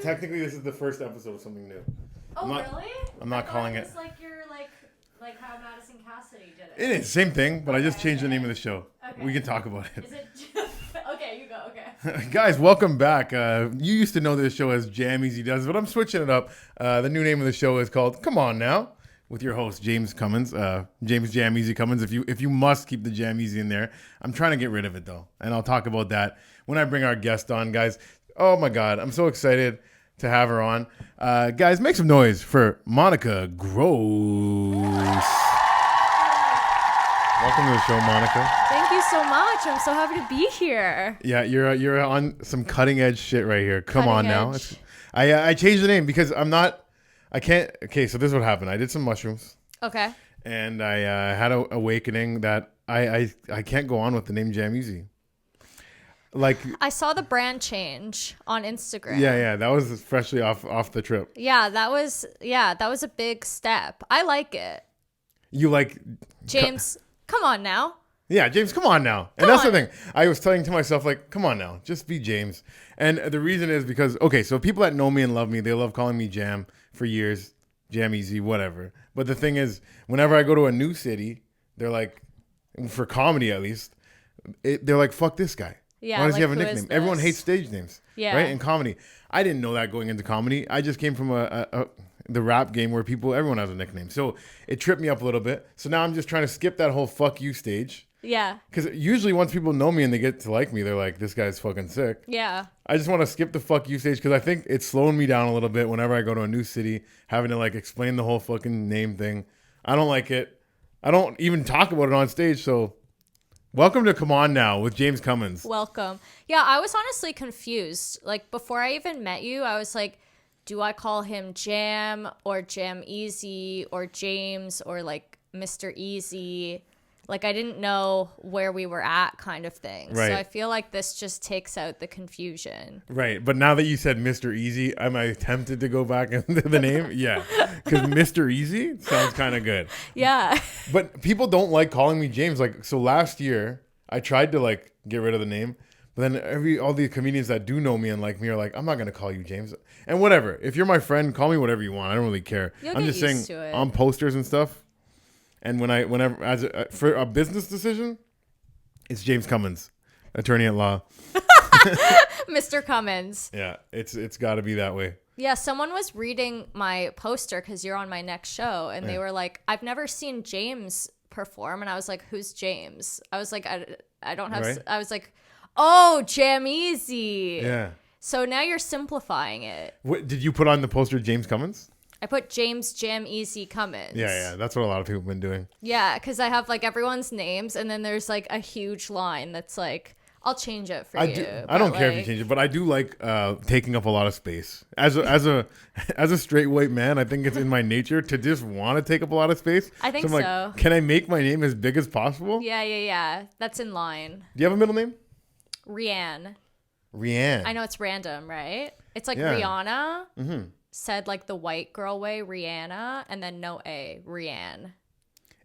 technically, this is the first episode of something new. Oh, really? I'm not calling it. It's like you're like how Madison Cassidy did It is same thing, but I just changed the name of the show. Okay. We can talk about it. Is it? Okay, you go. Okay. Guys, welcome back. You used to know this show as Jam Easy Does, but I'm switching it up. The new name of the show is called Come On Now, with your host James Cummins, James Jam Easy Cummins. If you must keep the Jam Easy in there, I'm trying to get rid of it though, and I'll talk about that when I bring our guest on, guys. Oh my God, I'm so excited to have her on. Guys, make some noise for Monica Gross. Welcome to the show, Monica. Thank you so much. I'm so happy to be here. Yeah, you're on some cutting edge shit right here. Come on now. I changed the name because I can't. Okay, so this is what happened. I did some mushrooms. Okay. And I had an awakening that I can't go on with the name Jam Easy. Like, I saw the brand change on Instagram. Yeah, that was freshly off the trip. Yeah, that was a big step. I like it. You like James? Come on now. Yeah, James, come on now. And that's the thing. I was telling to myself, like, come on now, just be James. And the reason is because, okay, so people that know me and love me, they love calling me Jam for years, Jam Easy, whatever. But the thing is, whenever I go to a new city, they're like, for comedy at least, they're like, fuck this guy. Yeah, why does he have a nickname? Everyone hates stage names, yeah, right? In comedy. I didn't know that going into comedy. I just came from the rap game where everyone has a nickname. So it tripped me up a little bit. So now I'm just trying to skip that whole fuck you stage. Yeah. Because usually once people know me and they get to like me, they're like, this guy's fucking sick. Yeah. I just want to skip the fuck you stage because I think it's slowing me down a little bit whenever I go to a new city, having to like explain the whole fucking name thing. I don't like it. I don't even talk about it on stage. So welcome to Come On Now with James Cummins. Welcome. Yeah, I was honestly confused. Like before I even met you, I was like, do I call him Jam or Jam Easy or James or like Mr. Easy? Like I didn't know where we were at kind of thing. Right. So I feel like this just takes out the confusion. Right. But now that you said Mr. Easy, am I tempted to go back into the name? Yeah. Because Mr. Easy sounds kind of good. Yeah. But people don't like calling me James. Like, so last year I tried to like get rid of the name. But then all the comedians that do know me and like me are like, I'm not going to call you James. And whatever. If you're my friend, call me whatever you want. I don't really care. I'm just saying on posters and stuff. And whenever for a business decision, it's James Cummins, attorney at law. Mr. Cummins. Yeah, it's got to be that way. Yeah, someone was reading my poster because you're on my next show. And they were like, I've never seen James perform. And I was like, who's James? I was like, I don't have... Right? I was like... Oh, Jam Easy. Yeah. So now you're simplifying it. What did you put on the poster, James Cummins? I put James Jam Easy Cummins. Yeah. That's what a lot of people have been doing. Yeah, because I have like everyone's names, and then there's like a huge line that's like, I'll change it for you. I don't care if you change it, but I do like taking up a lot of space. As a straight white man, I think it's in my nature to just want to take up a lot of space. I think so. Like, can I make my name as big as possible? Yeah. That's in line. Do you have a middle name? Rianne. I know it's random, right? It's like Rihanna said like the white girl way, Rihanna, and then no A, Rianne.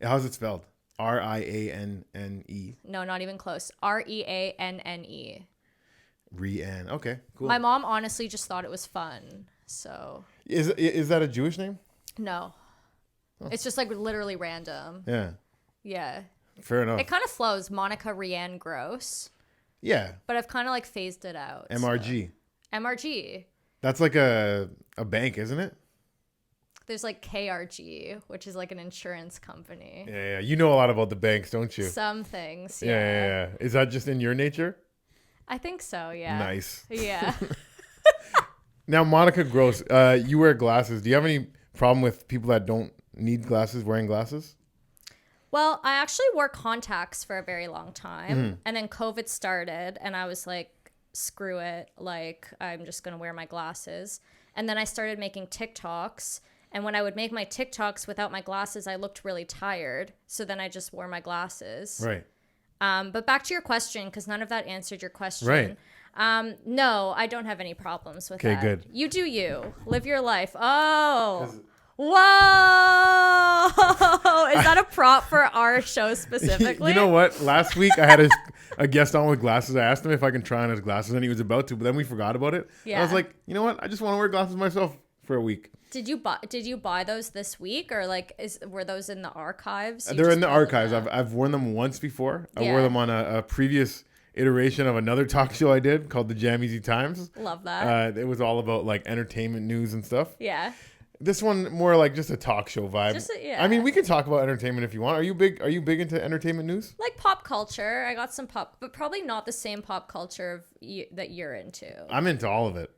How's it spelled? Rianne. No, not even close. Reanne. Rianne. Okay, cool. My mom honestly just thought it was fun. So is that a Jewish name? No. Oh. It's just like literally random. Yeah. Yeah. Fair enough. It kind of flows. Monica Rianne Gross. Yeah. But I've kind of like phased it out. MRG. So. MRG. That's like a bank, isn't it? There's like KRG, which is like an insurance company. Yeah. You know a lot about the banks, don't you? Some things. Yeah. Is that just in your nature? I think so, yeah. Nice. Yeah. Now, Monica Gross, you wear glasses. Do you have any problem with people that don't need glasses wearing glasses? Well, I actually wore contacts for a very long time, and then COVID started, and I was like, screw it, like, I'm just going to wear my glasses. And then I started making TikToks, and when I would make my TikToks without my glasses, I looked really tired, so then I just wore my glasses. Right. But back to your question, because none of that answered your question. Right. No, I don't have any problems with that. Okay, good. You do you. Live your life. Oh. Whoa! Is that a prop for our show specifically? You know what? Last week I had a guest on with glasses. I asked him if I can try on his glasses, and he was about to, but then we forgot about it. Yeah. I was like, you know what? I just want to wear glasses myself for a week. Did you buy those this week, or like were those in the archives? They're in the archives. I've worn them once before. I wore them on a previous iteration of another talk show I did called the Jam Easy Times. Love that. It was all about like entertainment news and stuff. Yeah. This one more like just a talk show vibe. Yeah. I mean, we can talk about entertainment if you want. Are you big into entertainment news? Like pop culture. I got some pop, but probably not the same pop culture that you're into. I'm into all of it.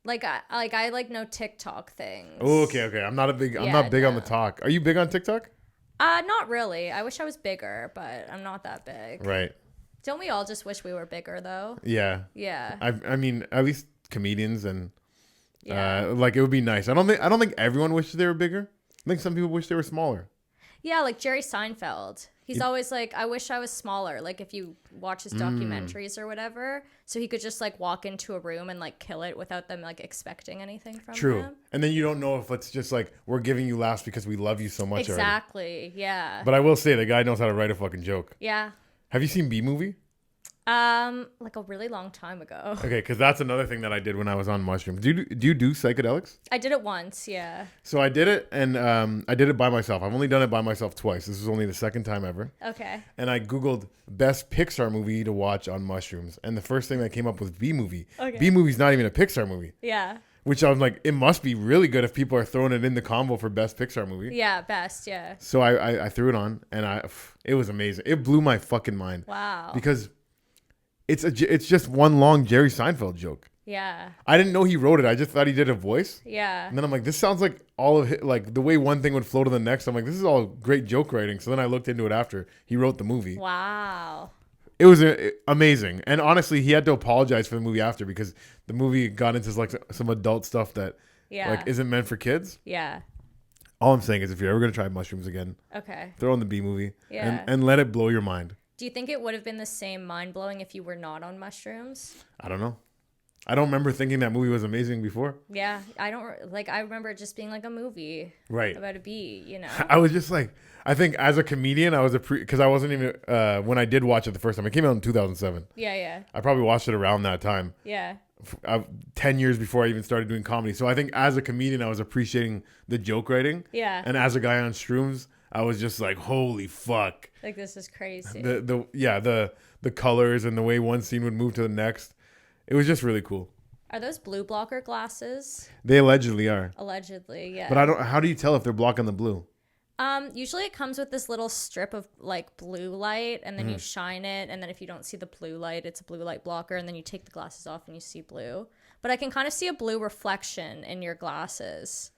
Like I know TikTok things. Oh, okay. I'm not big on the talk. Are you big on TikTok? Not really. I wish I was bigger, but I'm not that big. Right. Don't we all just wish we were bigger though? Yeah. Yeah. I mean, at least comedians and Yeah. like it would be nice. I don't think everyone wishes they were bigger. I think some people wish they were smaller. Yeah, like Jerry Seinfeld. He's always like, I wish I was smaller. Like if you watch his documentaries or whatever, so he could just like walk into a room and like kill it without them like expecting anything from True. him. And then you don't know if it's just like we're giving you laughs because we love you so much already. Exactly. Yeah. But I will say the guy knows how to write a fucking joke. Yeah. Have you seen B-Movie? Like a really long time ago. Okay, because that's another thing that I did when I was on mushrooms. Do you do psychedelics? I did it once, yeah. So I did it, and I did it by myself. I've only done it by myself twice. This is only the second time ever. Okay. And I Googled best Pixar movie to watch on mushrooms, and the first thing that came up was B-Movie. Okay. B-Movie's not even a Pixar movie. Yeah. Which I was like, it must be really good if people are throwing it in the combo for best Pixar movie. Yeah, best, yeah. So I threw it on, and it was amazing. It blew my fucking mind. Wow. Because it's just one long Jerry Seinfeld joke. Yeah. I didn't know he wrote it. I just thought he did a voice. Yeah. And then I'm like, this sounds like all of it, like the way one thing would flow to the next. I'm like, this is all great joke writing. So then I looked into it after he wrote the movie. Wow. It was amazing. And honestly, he had to apologize for the movie after because the movie got into like some adult stuff that like isn't meant for kids. Yeah. All I'm saying is if you're ever going to try mushrooms again, Okay. throw in the B-Movie Yeah. and let it blow your mind. Do you think it would have been the same mind-blowing if you were not on mushrooms? I don't know. I don't remember thinking that movie was amazing before. Yeah, I remember it just being like a movie Right. about a bee, you know? I was just like, I think as a comedian, I was because I wasn't even, when I did watch it the first time, it came out in 2007. Yeah. I probably watched it around that time. Yeah. 10 years before I even started doing comedy. So I think as a comedian, I was appreciating the joke writing. Yeah. And as a guy on shrooms, I was just like, holy fuck. Like, this is crazy. The colors and the way one scene would move to the next. It was just really cool. Are those blue blocker glasses? They allegedly are. Allegedly, yeah. But how do you tell if they're blocking the blue? Usually it comes with this little strip of like blue light, and then you shine it, and then if you don't see the blue light, it's a blue light blocker, and then you take the glasses off and you see blue. But I can kind of see a blue reflection in your glasses.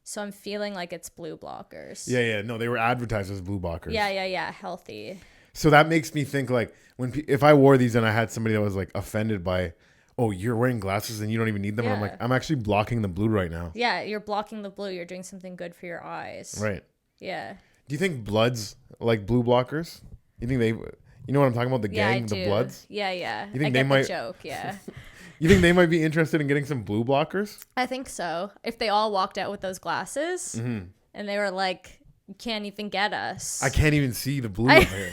So I'm feeling like it's blue blockers. Yeah. No, they were advertised as blue blockers. Yeah. Healthy. So that makes me think like if I wore these and I had somebody that was like offended by, oh, you're wearing glasses and you don't even need them. Yeah. And I'm like, I'm actually blocking the blue right now. Yeah, you're blocking the blue. You're doing something good for your eyes. Right. Yeah. Do you think Bloods like blue blockers? You think you know what I'm talking about? The gang, I the do. Bloods? Yeah. You think I they get might- the joke, yeah. You think they might be interested in getting some blue blockers? I think so. If they all walked out with those glasses and they were like, you can't even get us. I can't even see the blue up here.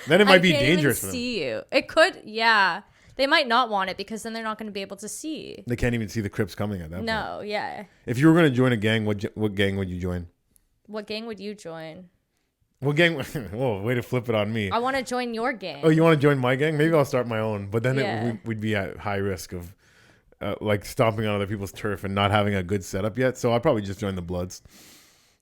Then it might be dangerous for I them. can't even see you. It could, yeah. They might not want it because then they're not going to be able to see. They can't even see the Crips coming at that point. No, yeah. If you were going to join a gang, what gang would you join? What gang would you join? What gang? Whoa, way to flip it on me. I want to join your gang. Oh, you want to join my gang? Maybe I'll start my own. But then Yeah. we'd be at high risk of like stomping on other people's turf and not having a good setup yet. So I'd probably just join the Bloods.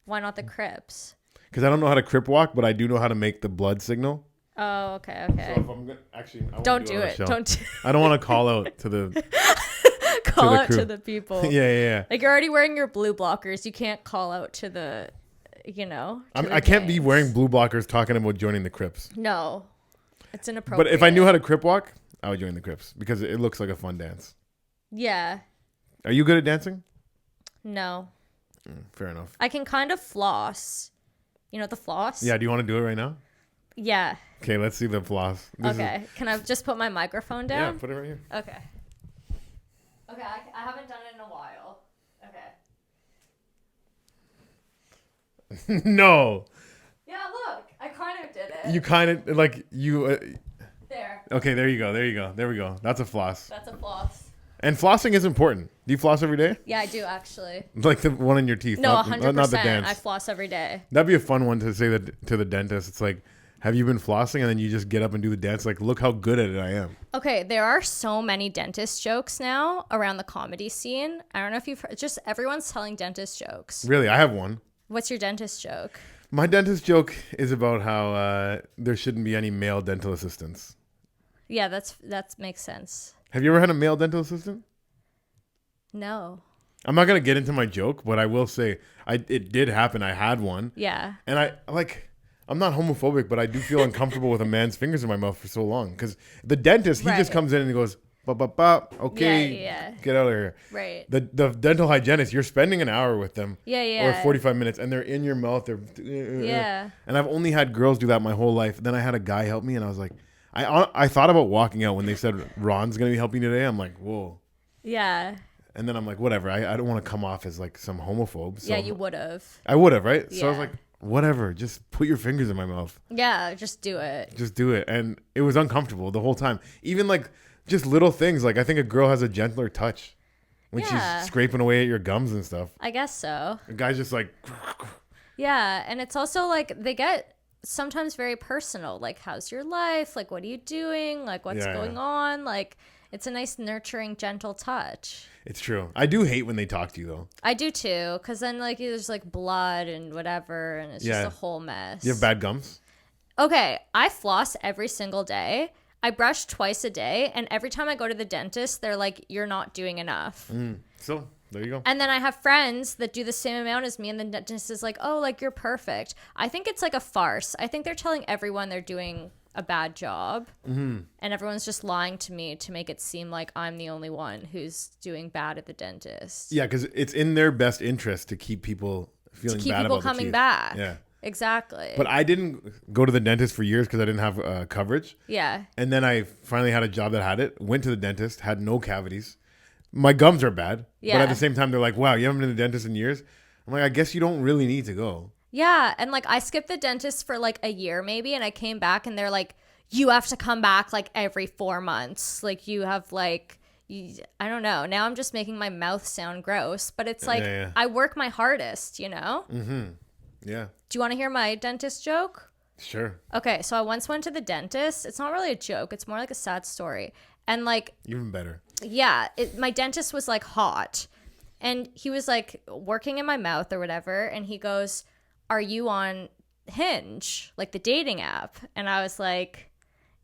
Why not the Crips? Because I don't know how to Crip walk, but I do know how to make the blood signal. Oh, okay. So if I'm gonna, actually, I won't Don't it do on the it. show. Don't I don't want to call out to the call the out crew. to the people. yeah. Like you're already wearing your blue blockers. You can't call out to the, to the I can't be gangs. wearing blue blockers talking about joining the Crips. No, it's inappropriate. But if I knew how to Crip walk, I would join the Crips because it looks like a fun dance. Yeah. Are you good at dancing? No. Fair enough. I can kind of floss. You know the floss? Yeah. Do you want to do it right now? Yeah. Okay. Let's see the floss. This is- Okay. Can I just put my microphone yeah. down? Put it right here. Okay. Okay. I haven't done it in a while. Okay. No. Yeah, look. I kind of did it. You kind of like you. There. Okay, there you go. There you go. There we go. That's a floss. That's a floss. And flossing is important. Do you floss every day? Yeah, I do actually. Like the one in your teeth. No, not 100%. not the dance. I floss every day. That'd be a fun one to say that to the dentist. It's like, have you been flossing? And then you just get up and do the dance. Like, look how good at it I am. Okay, there are so many dentist jokes now around the comedy scene. I don't know if you've heard, just everyone's telling dentist jokes. Really, I have one. What's your dentist joke? My dentist joke is about how there shouldn't be any male dental assistants. Yeah, that makes sense. Have you ever had a male dental assistant? No. I'm not gonna get into my joke, but I will say it did happen. I had one. Yeah. And I'm not homophobic, but I do feel uncomfortable with a man's fingers in my mouth for so long. Because the dentist, he just Right. comes in and he goes, bop, bop, bop, okay, Yeah. get out of here. Right. The dental hygienist, you're spending an hour with them. Yeah. Or 45 minutes, and they're in your mouth. They're Yeah. And I've only had girls do that my whole life. Then I had a guy help me, and I was like, I thought about walking out when they said Ron's gonna be helping you today. I'm like, whoa. Yeah. And then I'm like, whatever. I don't want to come off as like some homophobe. So Yeah, you would have. I would have, right? So I was Yeah. like, whatever. Just put your fingers in my mouth. Yeah, just do it. Just do it. And it was uncomfortable the whole time. Even like just little things. Like I think a girl has a gentler touch when Yeah. she's scraping away at your gums and stuff. I guess so. A guy's just like, Yeah, and it's also like they get sometimes very personal. Like, how's your life? Like, what are you doing? Like, what's Yeah. going on? Like, it's a nice, nurturing, gentle touch. it's true. I do hate when they talk to you though. I do too, because then like there's like blood and whatever, and it's Yeah. just a whole mess. You have bad gums? Okay, I floss every single day. I brush twice a day, and every time I go to the dentist, they're like, "You're not doing enough." So there you go. And then I have friends that do the same amount as me, and the dentist is like, "Oh, like you're perfect." I think it's like a farce. I think they're telling everyone they're doing a bad job, and everyone's just lying to me to make it seem like I'm the only one who's doing bad at the dentist. Yeah, because it's in their best interest to keep people feeling To keep bad people about the coming teeth. back. Yeah. Exactly. But I didn't go to the dentist for years because I didn't have coverage. Yeah. And then I finally had a job that had it. Went to the dentist, had no cavities. My gums are bad. But Yeah. at the same time, they're like, wow, you haven't been to the dentist in years? I'm like, I guess you don't really need to go. Yeah, and like I skipped the dentist for like a year maybe, and I came back and they're like, you have to come back like every 4 months. Like you have like, I don't know. Now I'm just making my mouth sound gross, but it's like Yeah. I work my hardest, you know? Yeah, Do you want to hear my dentist joke? sure. Okay, so I once went to the dentist. It's not really a joke. It's more like a sad story. And like, Even better. yeah, my dentist was like hot. And he was like working in my mouth or whatever. And he goes, "Are you on Hinge, like the dating app?" And I was like,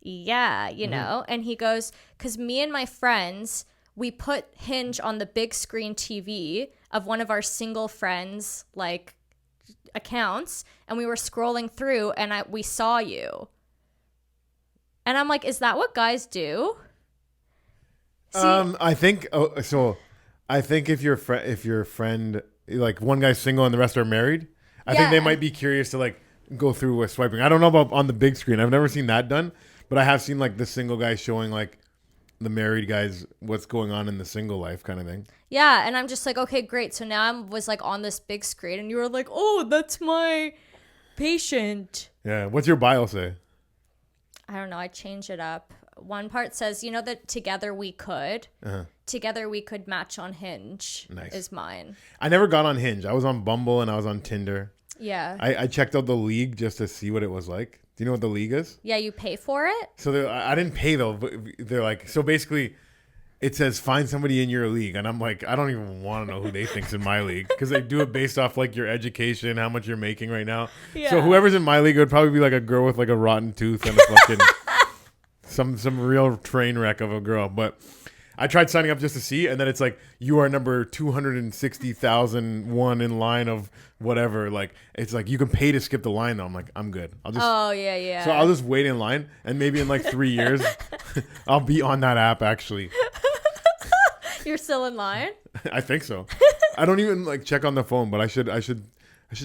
yeah, you know. And he goes, "Because me and my friends, we put Hinge on the big screen TV of one of our single friends, like accounts, and we were scrolling through and we saw you." And I'm like, is that what guys do? See, I think I think if your friend like one guy's single and the rest are married, I think they Yeah. might be curious to like go through with swiping. I don't know about on the big screen. I've never seen that done, but I have seen like the single guy showing like the married guys what's going on in the single life kind of thing. yeah, and I'm just like, okay, great. So now I was like on this big screen, and you were like, "Oh, that's my patient." Yeah. What's your bio say? I don't know. I change it up. One part says, you know, that together we could match on Hinge. Nice. Is mine. I never got on Hinge. I was on Bumble and I was on Tinder. Yeah. I checked out the League just to see what it was like. Do you know what the League is? Yeah, you pay for it? So I didn't pay though. But they're like, so basically, it says find somebody in your league, and I'm like, I don't even want to know who they think's in my league because they do it based off like your education, how much you're making right now. Yeah. So whoever's in my league would probably be like a girl with like a rotten tooth and a fucking some real train wreck of a girl. But I tried signing up just to see, and then it's like you are number 260,001 in line of whatever. Like it's like you can pay to skip the line though. I'm like, I'm good. I'll just Oh, yeah. so I'll just wait in line, and maybe in like 3 years, I'll be on that app. Actually, You're still in line? I think so. I don't even like check on the phone, but I should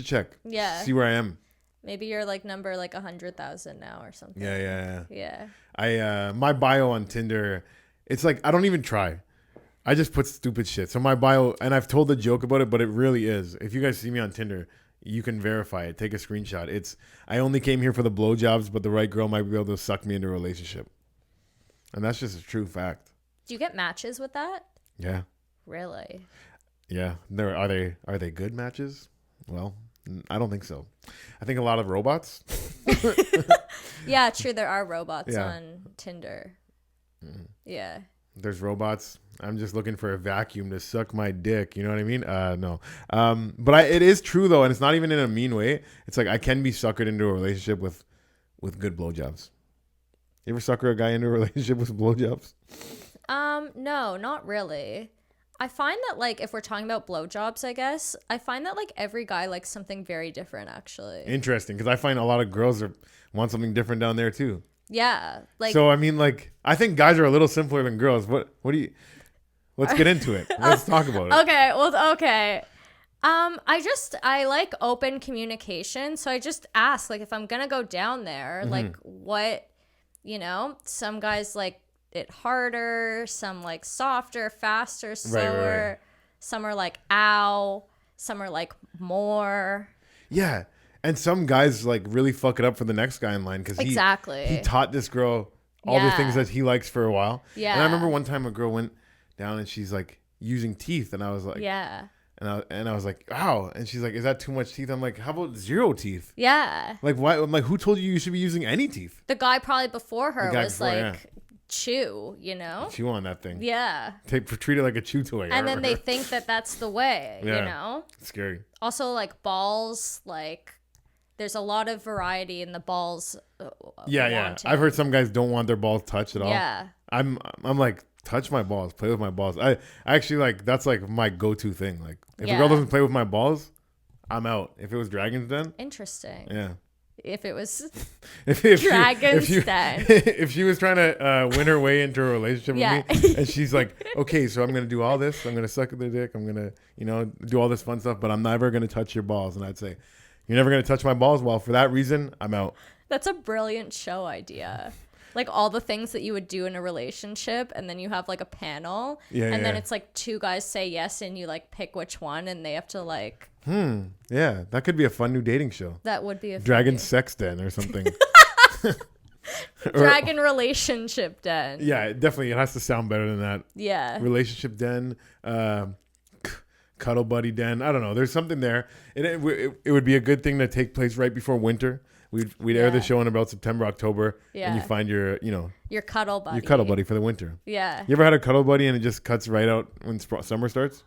check. Yeah. See where I am. Maybe you're like number like 100,000 now or something. Yeah. Yeah. My bio on Tinder, it's like I don't even try. I just put stupid shit. So my bio, and I've told a joke about it, but it really is. If you guys see me on Tinder, you can verify it. Take a screenshot. It's, I only came here for the blowjobs, but the right girl might be able to suck me into a relationship. And that's just a true fact. Do you get matches with that? Yeah. Really? Yeah. Are they good matches? Well, I don't think so. I think a lot of robots. Yeah, true. There are robots Yeah. on Tinder. Yeah. There's robots. I'm just looking for a vacuum to suck my dick. You know what I mean? No. But it is true though, and it's not even in a mean way. It's like I can be suckered into a relationship with good blowjobs. You ever sucker a guy into a relationship with blowjobs? No, not really. I find that like if we're talking about blowjobs, I guess I find that like every guy likes something very different. Actually, Interesting, because I find a lot of girls want something different down there too. yeah. Like So I mean, like I think guys are a little simpler than girls. What do you? Let's get into it. Let's talk about it. okay, well, okay. I like open communication, so I just ask like if I'm gonna go down there, like what, some guys like it harder, some like softer, faster, slower, right. some are like ow, some are like more. Yeah, and some guys like really fuck it up for the next guy in line because Exactly. he taught this girl all the Yeah. things that he likes for a while. Yeah. And I remember one time a girl went down and she's like using teeth, and I was like, Yeah. and I was like, wow. And she's like, is that too much teeth? I'm like, how about 0 teeth? Yeah. Like, why? I'm like, who told you should be using any teeth? The guy probably before her The guy was before, yeah. like chew, Chew on that thing. Yeah. Treat it like a chew toy. And then they think that that's the way, Yeah. It's scary. Also, like balls, like there's a lot of variety in the balls. Yeah. wanting. I've heard some guys don't want their balls touched at all. Yeah. I'm like, touch my balls, play with my balls. I actually like, that's like my go-to thing. Like if a Yeah. girl doesn't play with my balls, I'm out. If it was Dragon's Den, Interesting. yeah. If it was If Dragon's she, Den. if she was trying to win her way into a relationship Yeah. with me, and she's like, okay, so I'm gonna do all this. I'm gonna suck their dick. I'm gonna, do all this fun stuff, but I'm never gonna touch your balls. And I'd say, you're never gonna touch my balls. Well, for that reason, I'm out. That's a brilliant show idea. Like all the things that you would do in a relationship, and then you have like a panel, Yeah, and then yeah. it's like 2 guys say yes, and you like pick which one, and they have to like. Yeah, that could be a fun new dating show. That would be a Dragon Sex Den or something. Dragon Relationship Den. Yeah, definitely. It has to sound better than that. Yeah. Relationship Den, cuddle buddy den. I don't know. There's something there. It would be a good thing to take place right before winter. We'd air the Yeah. show in about September, October, and Yeah. you find your Your cuddle buddy. for the winter. Yeah. You ever had a cuddle buddy and it just cuts right out when summer starts?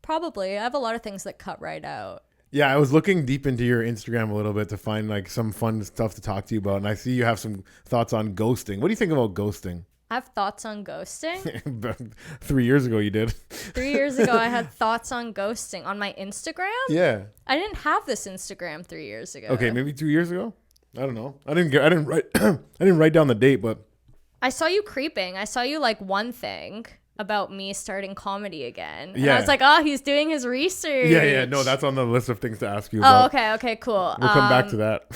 Probably. I have a lot of things that cut right out. Yeah, I was looking deep into your Instagram a little bit to find like some fun stuff to talk to you about, and I see you have some thoughts on ghosting. What do you think about ghosting? I have thoughts on ghosting. 3 years ago, you did. 3 years ago, I had thoughts on ghosting on my Instagram. Yeah. I didn't have this Instagram 3 years ago. Okay, maybe 2 years ago. I don't know. I didn't write. I didn't write down the date, but I saw you creeping. I saw you like one thing about me starting comedy again. And Yeah. I was like, oh, he's doing his research. yeah. No, that's on the list of things to ask you Oh, about. okay, cool. We'll come back to that.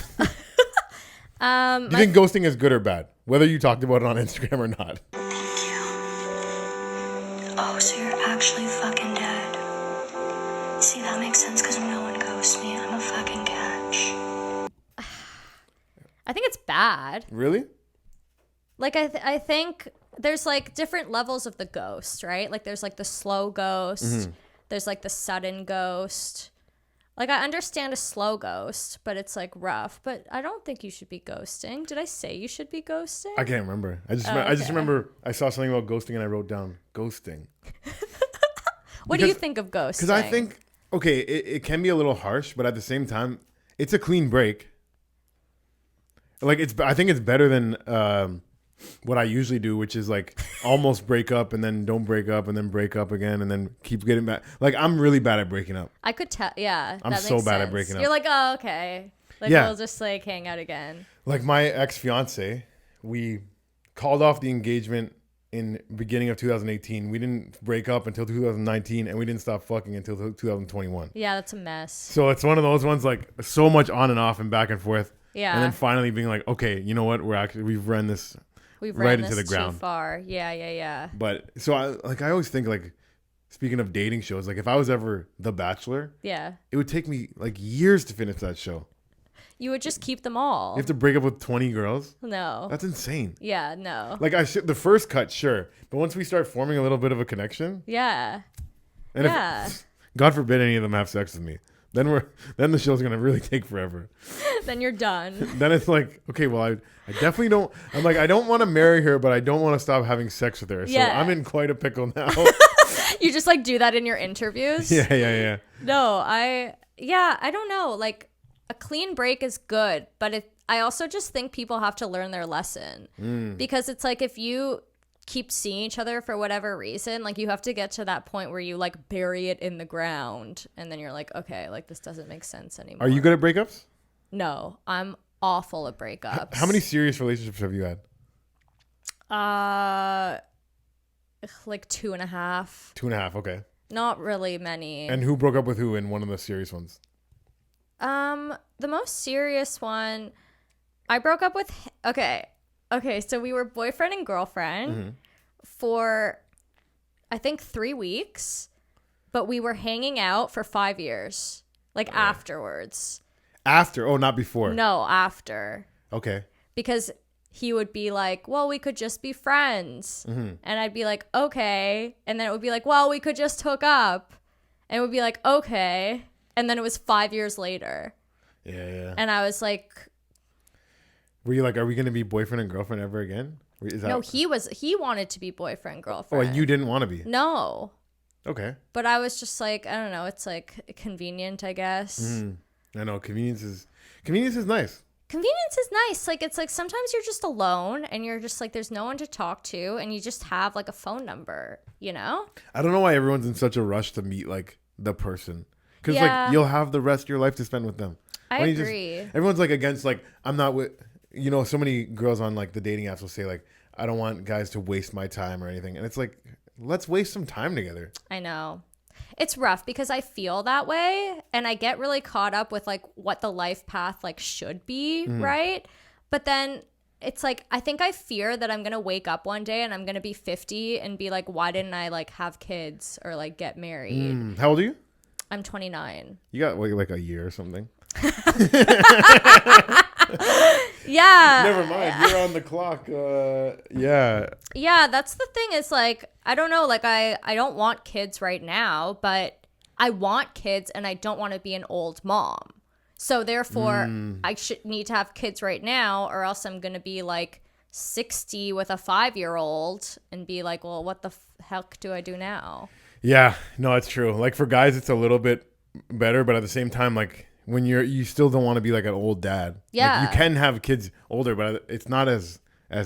Do you think ghosting is good or bad? Whether you talked about it on Instagram or not. Thank you. Oh, so you're actually fucking dead. See, that makes sense because no one ghosts me. I'm a fucking catch. I think it's bad. Really? Like, I think there's like different levels of the ghost, right? Like there's like the slow ghost. There's like the sudden ghost. Like I understand a slow ghost, but it's like rough. But I don't think you should be ghosting. Did I say you should be ghosting? I can't remember. I just okay. remember I saw something about ghosting and I wrote down ghosting. What do you Because- think of ghosting? Because I think, okay, it can be a little harsh, but at the same time, it's a clean break. Like I think it's better than what I usually do, which is like almost break up and then don't break up and then break up again and then keep getting back. Like I'm really bad at breaking up. I could tell. Yeah, I'm that so makes bad at sense. breaking up. You're like, oh, okay. Like Yeah. we'll just like hang out again. Like my ex-fiance, we called off the engagement in beginning of 2018. We didn't break up until 2019 and we didn't stop fucking until 2021. Yeah, that's a mess. So it's one of those ones like so much on and off and back and forth. Yeah. And then finally being like, okay, you know what? We've run this We've right ran into this the ground. too far. Yeah. But so I always think like speaking of dating shows, like if I was ever The Bachelor, Yeah. it would take me like years to finish that show. You would just keep them all. You have to break up with 20 girls. No. That's insane. Yeah, no. Like the first cut, sure, but once we start forming a little bit of a connection, Yeah. and if God forbid any of them have sex with me, then the show's gonna really take forever. Then you're done. Then it's like, okay, well, I definitely don't. I'm like, I don't want to marry her, but I don't want to stop having sex with her. So Yeah. I'm in quite a pickle now. You just like do that in your interviews? Yeah. No, I don't know. Like a clean break is good, but I also just think people have to learn their lesson. Because it's like if you keep seeing each other for whatever reason, like you have to get to that point where you like bury it in the ground and then you're like, okay, like this doesn't make sense anymore. Are you good at breakups? No, I'm awful at breakups. How many serious relationships have you had? Like 2.5. 2.5. Okay. Not really many. And who broke up with who in one of the serious ones? The most serious one, I broke up with. Okay, so we were boyfriend and girlfriend for, I think 3 weeks, but we were hanging out for 5 years, like afterwards. After? Oh, not before. No, after. Okay. Because he would be like, well, we could just be friends. And I'd be like, okay. And then it would be like, well, we could just hook up. And it would be like, okay. And then it was 5 years later. Yeah. And I was like, Were you like, are we going to be boyfriend and girlfriend ever again? Is that... no, he wanted to be boyfriend, Oh, girlfriend. and you didn't want to be? No. Okay. But I was just like, I don't know. It's like convenient, I guess. I know. Convenience is nice. Convenience is nice. Like, it's like sometimes you're just alone and you're just like, there's no one to talk to and you just have like a phone number, you know? I don't know why everyone's in such a rush to meet like the person. Because Yeah. like you'll have the rest of your life to spend with them. I Why don't you agree. Everyone's like against like, I'm not with, you know, so many girls on like the dating apps will say like, I don't want guys to waste my time or anything. And it's like, let's waste some time together. I know. It's rough because I feel that way and I get really caught up with like what the life path like should be, right? But then it's like I think I fear that I'm going to wake up one day and I'm going to be 50 and be like, why didn't I like have kids or like get married? How old are you? I'm 29. You got like a year or something. Yeah. Never mind. You're on the clock. Yeah. Yeah, that's the thing is like I don't know, like I don't want kids right now, but I want kids and I don't want to be an old mom. So therefore I should need to have kids right now or else I'm going to be like 60 with a 5-year-old and be like, well, what the heck do I do now? Yeah. No, it's true. Like for guys, it's a little bit better, but at the same time, like when you still don't want to be like an old dad. Yeah. Like, you can have kids older, but it's not as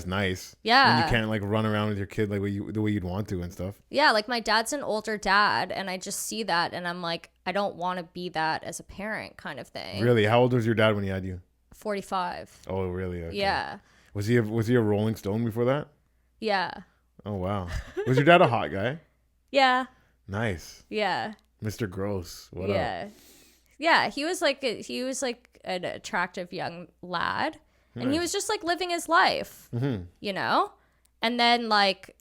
nice. Yeah. When you can't like run around with your kid like the way you'd want to and stuff. Yeah, like my dad's an older dad and I just see that and I'm like, I don't want to be that as a parent kind of thing. Really? How old was your dad when he had you? 45. Oh, really? Okay. Yeah. Was he a Rolling Stone before that? Yeah. Oh, wow. Was your dad a hot guy? Yeah. Nice. Yeah. Mr. Gross. What up? Yeah. Yeah, he was like an attractive young lad and he was just like living his life, you know? And then like,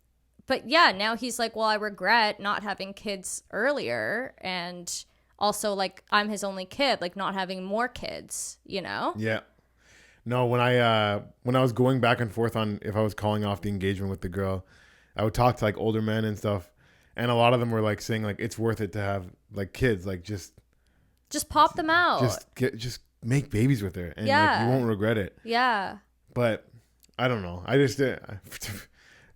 but yeah, now he's like, well, I regret not having kids earlier and also like I'm his only kid, like not having more kids, you know? Yeah. No, when I was going back and forth on if I was calling off the engagement with the girl, I would talk to like older men and stuff. And a lot of them were like saying like, it's worth it to have like kids, like just pop them out. Just make babies with her, and like, Yeah. you won't regret it. Yeah. But I don't know. I just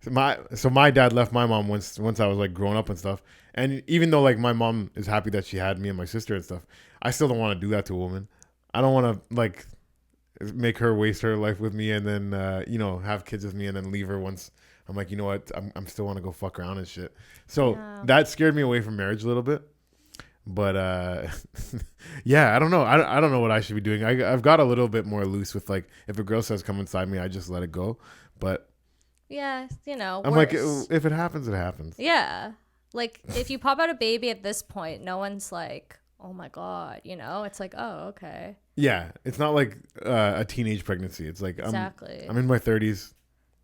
my dad left my mom once I was like growing up and stuff. And even though like my mom is happy that she had me and my sister and stuff, I still don't want to do that to a woman. I don't want to like make her waste her life with me and then have kids with me and then leave her once I'm like, you know what, I'm still want to go fuck around and shit. So that scared me away from marriage a little bit. But yeah, I don't know. I don't know what I should be doing. I've got a little bit more loose with like if a girl says come inside me, I just let it go. But yeah, I'm like, if it happens, it happens. Yeah, like if you pop out a baby at this point, no one's like, oh my god, you know? It's like, oh, okay. Yeah, it's not like a teenage pregnancy. It's like Exactly. I'm in my 30s.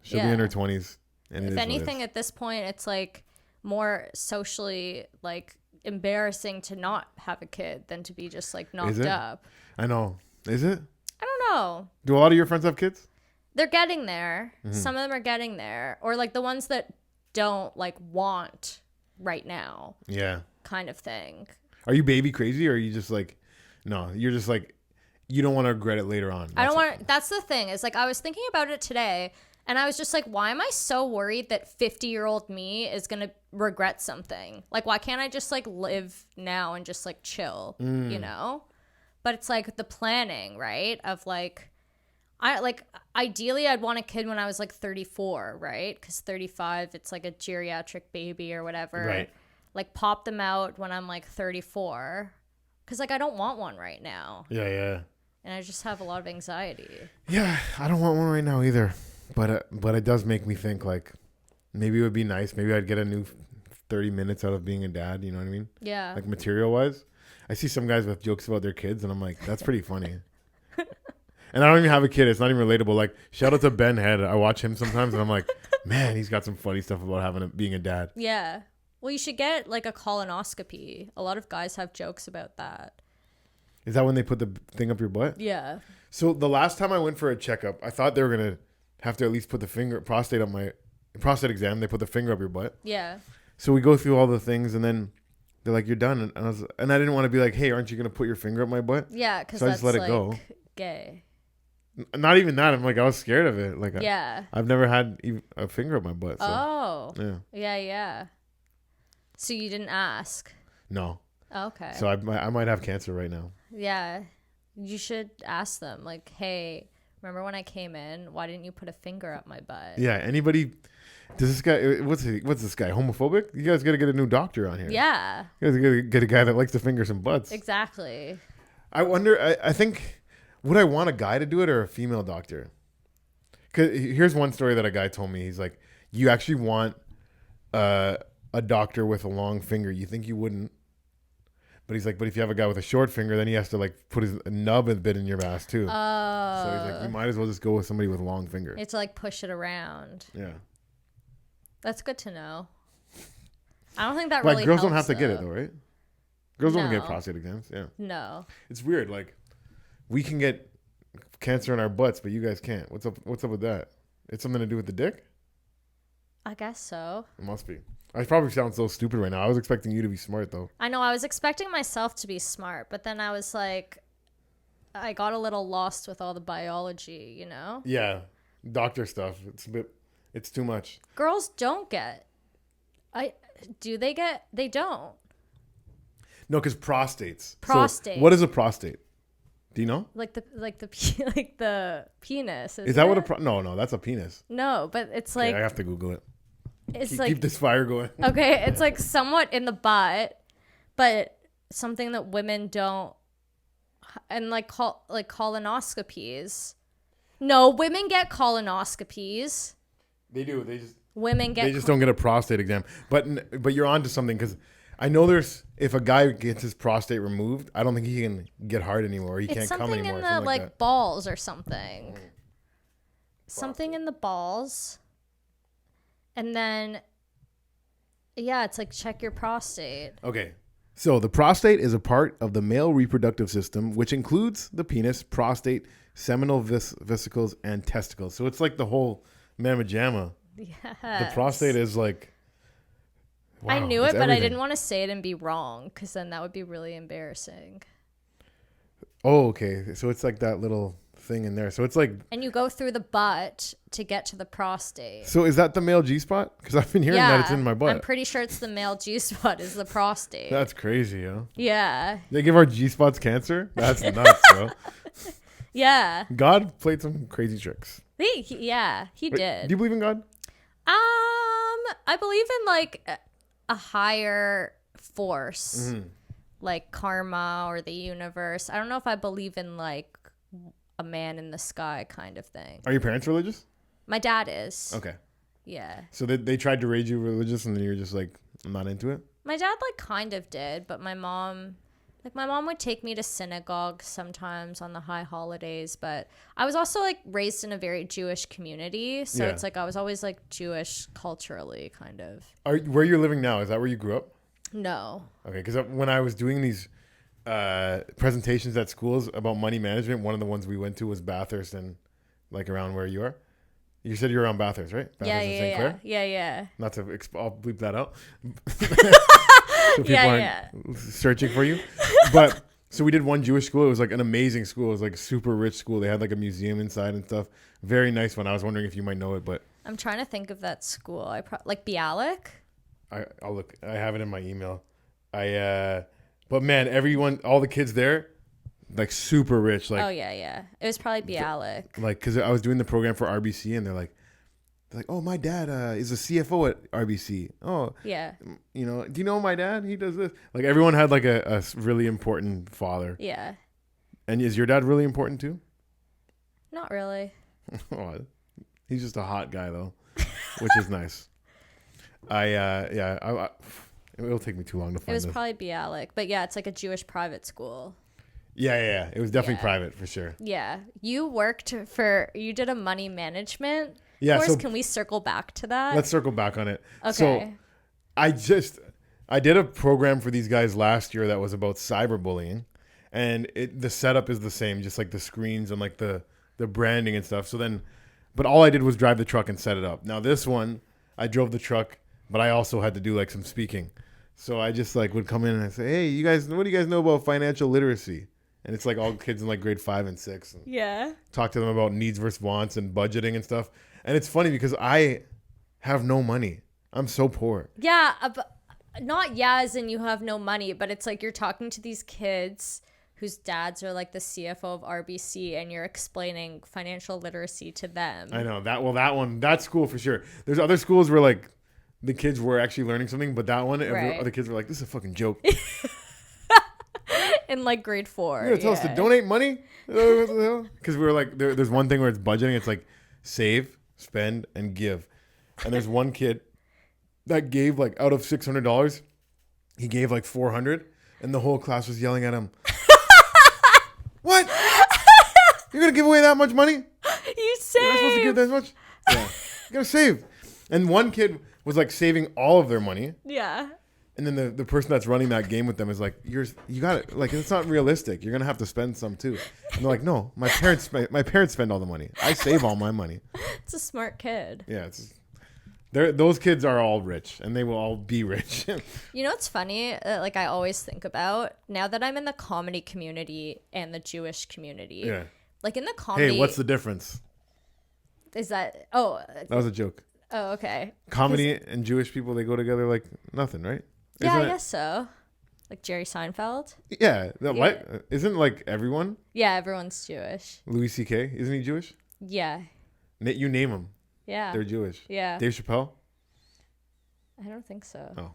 She'll be in Yeah. her 20s. And If anything, at this point, it's like more socially like embarrassing to not have a kid than to be just like knocked it? up. I know. Is it? I don't know. Do a lot of your friends have kids? They're getting there. Some of them are getting there, or like the ones that don't like want right now, Yeah. kind of thing. Are you baby crazy, or are you just like, no, you're just like, you don't want to regret it later on? I don't want. That's the thing. Is like I was thinking about it today, and I was just like, why am I so worried that 50-year-old me is gonna regret something? Like, why can't I just like live now and just like chill, you know? But it's like the planning, right? Of like, I like ideally I'd want a kid when I was like 34, right? Because 35, it's like a geriatric baby or whatever. Right. Like pop them out when I'm like 34, because like I don't want one right now. Yeah. And I just have a lot of anxiety. Yeah, I don't want one right now either. But it does make me think like maybe it would be nice. Maybe I'd get a new 30 minutes out of being a dad. You know what I mean? Yeah. Like material wise. I see some guys with jokes about their kids, and I'm like, that's pretty funny. And I don't even have a kid. It's not even relatable. Like, shout out to Ben Head. I watch him sometimes, and I'm like, man, he's got some funny stuff about being a dad. Yeah. Well, you should get like a colonoscopy. A lot of guys have jokes about that. Is that when they put the thing up your butt? Yeah. So the last time I went for a checkup, I thought they were gonna have to at least put the prostate exam. They put the finger up your butt. Yeah. So we go through all the things, and then they're like, "You're done." And I didn't want to be like, "Hey, aren't you gonna put your finger up my butt?" Yeah, because So I that's just let it like go. gay. Not even that. I'm like, I was scared of it. Like, Yeah. I've never had a finger up my butt. So, Oh. yeah. Yeah. So you didn't ask? No. Okay. So I might have cancer right now. Yeah. You should ask them, like, hey, remember when I came in? Why didn't you put a finger up my butt? Yeah. Anybody? Does this guy? What's this guy? Homophobic? You guys got to get a new doctor on here. Yeah. You guys got to get a guy that likes to finger some butts. Exactly. I wonder. I think. Would I want a guy to do it or a female doctor? Because here's one story that a guy told me. He's like, you actually want a doctor with a long finger. You think you wouldn't. But he's like, but if you have a guy with a short finger, then he has to like put his nub a bit in your ass too. Oh. So he's like, you might as well just go with somebody with a long finger. It's like push it around. Yeah. That's good to know. I don't think that Like really girls helps, don't have to get it though. though, right? Girls don't get No. prostate exams. Yeah. No. It's weird. Like we can get cancer in our butts, but you guys can't. What's up with that? It's something to do with the dick? I guess so. It must be. I probably sound so stupid right now. I was expecting you to be smart though. I know. I was expecting myself to be smart, but then I was like, I got a little lost with all the biology, you know? Yeah. Doctor stuff. It's too much. Girls don't get. They don't. No, because prostates. Prostate. So what is a prostate? Do you know? Like the penis. Is that what a no, that's a penis. No, but it's Okay, like I have to Google it. it's Keep this fire going. okay, it's like somewhat in the butt, but something that women don't, and like colonoscopies. No, women get colonoscopies. They do. Women get. They just don't get a prostate exam. But you're onto something because I know if a guy gets his prostate removed, I don't think he can get hard anymore. He can't come something anymore. in the something like that. balls or something. Something in the balls. And then, yeah, it's like check your prostate. Okay. So the prostate is a part of the male reproductive system, which includes the penis, prostate, seminal vesicles, and testicles. So it's like the whole mamma jamma. Yeah. The prostate is like. I wow, knew it, it's but I everything. didn't want to say it and be wrong, because then that would be really embarrassing. Oh, okay. So it's like that little thing in there. So it's like. And you go through the butt to get to the prostate. So is that the male G spot? Because I've been hearing that it's in my butt. I'm pretty sure it's the male G spot is the prostate. That's crazy, yo. Yeah. They give our G spots cancer? That's nuts, yo. Yeah. God played some crazy tricks. He Wait, did. Do you believe in God? I believe in like a higher force, Mm-hmm. like karma or the universe. I don't know if I believe in like a man in the sky kind of thing. Are your parents religious? My dad is. Okay. Yeah. So they tried to raise you religious and then you're just like, I'm not into it? My dad like kind of did, but my mom Like my mom would take me to synagogue sometimes on the high holidays, but I was also like raised in a very Jewish community, so Yeah. it's like I was always like Jewish culturally, kind of. Where you're living now, is that where you grew up? No. Okay, because when I was doing these presentations at schools about money management, one of the ones we went to was Bathurst, and like around where you are. You said you're around Bathurst, right? Bathurst Yeah, and yeah, St. yeah, Clair? yeah. Not to, I'll bleep that out. So people Yeah, aren't searching for you. But so we did one Jewish school. It was like an amazing school. It was like a super rich school. They had like a museum inside and stuff. Very nice one. I was wondering if you might know it, but I'm trying to think of that school. Like Bialik. I'll look. I have it in my email. But man, everyone, all the kids there, like super rich. Like, Oh yeah. It was probably Bialik. like because I was doing the program for RBC, and they're like, oh, my dad is a CFO at RBC. Oh, Yeah. you know, do you know my dad? He does this. Like everyone had like a really important father. Yeah. And is your dad really important too? Not really. Oh, he's just a hot guy though, which is nice. It'll take me too long to It find was this. probably Bialik, but yeah, it's like a Jewish private school. Yeah. It was definitely Yeah. private for sure. Yeah. You did a money management Yeah, course. so Can we circle back to that? let's circle back on it. Okay. So I did a program for these guys last year that was about cyberbullying, and the setup is the same, just like the screens and like the branding and stuff. So then, but all I did was drive the truck and set it up. Now this one, I drove the truck, but I also had to do like some speaking. So I just like would come in and I say, hey, you guys, what do you guys know about financial literacy? And it's like all kids in like grade 5 and 6. And Yeah. talk to them about needs versus wants and budgeting and stuff. And it's funny because I have no money. I'm so poor. Yeah. But not as in you have no money, but it's like you're talking to these kids whose dads are like the CFO of RBC and you're explaining financial literacy to them. I know that school for sure. There's other schools where like the kids were actually learning something, but that one, Right. other kids were like, this is a fucking joke. In like grade 4. You're gonna tell us to donate money? Because we were like, there's one thing where it's budgeting. It's like save, spend, and give. And there's one kid that gave like out of $600, he gave like 400, and the whole class was yelling at him. What? You're gonna give away that much money? You You're not supposed to give saved. that much? Yeah. You gotta save. And one kid was like saving all of their money. Yeah. And then the person that's running that game with them is like, you got it. Like, it's not realistic. You're gonna have to spend some too. And they're like, no, my parents spend all the money. I save all my money. It's a smart kid. Yeah, those kids are all rich, and they will all be rich. You know what's funny? Like I always think about now that I'm in the comedy community and the Jewish community. Yeah. Like in the comedy. Hey, what's the difference? Is that? Oh. That was a joke. Oh, okay. Comedy and Jewish people, they go together like nothing, right? Yeah, Isn't I it? guess so. Like Jerry Seinfeld. Yeah. What? Isn't like everyone? Yeah, everyone's Jewish. Louis C.K. Isn't he Jewish? Yeah. You name them. Yeah. They're Jewish. Yeah. Dave Chappelle? I don't think so. Oh.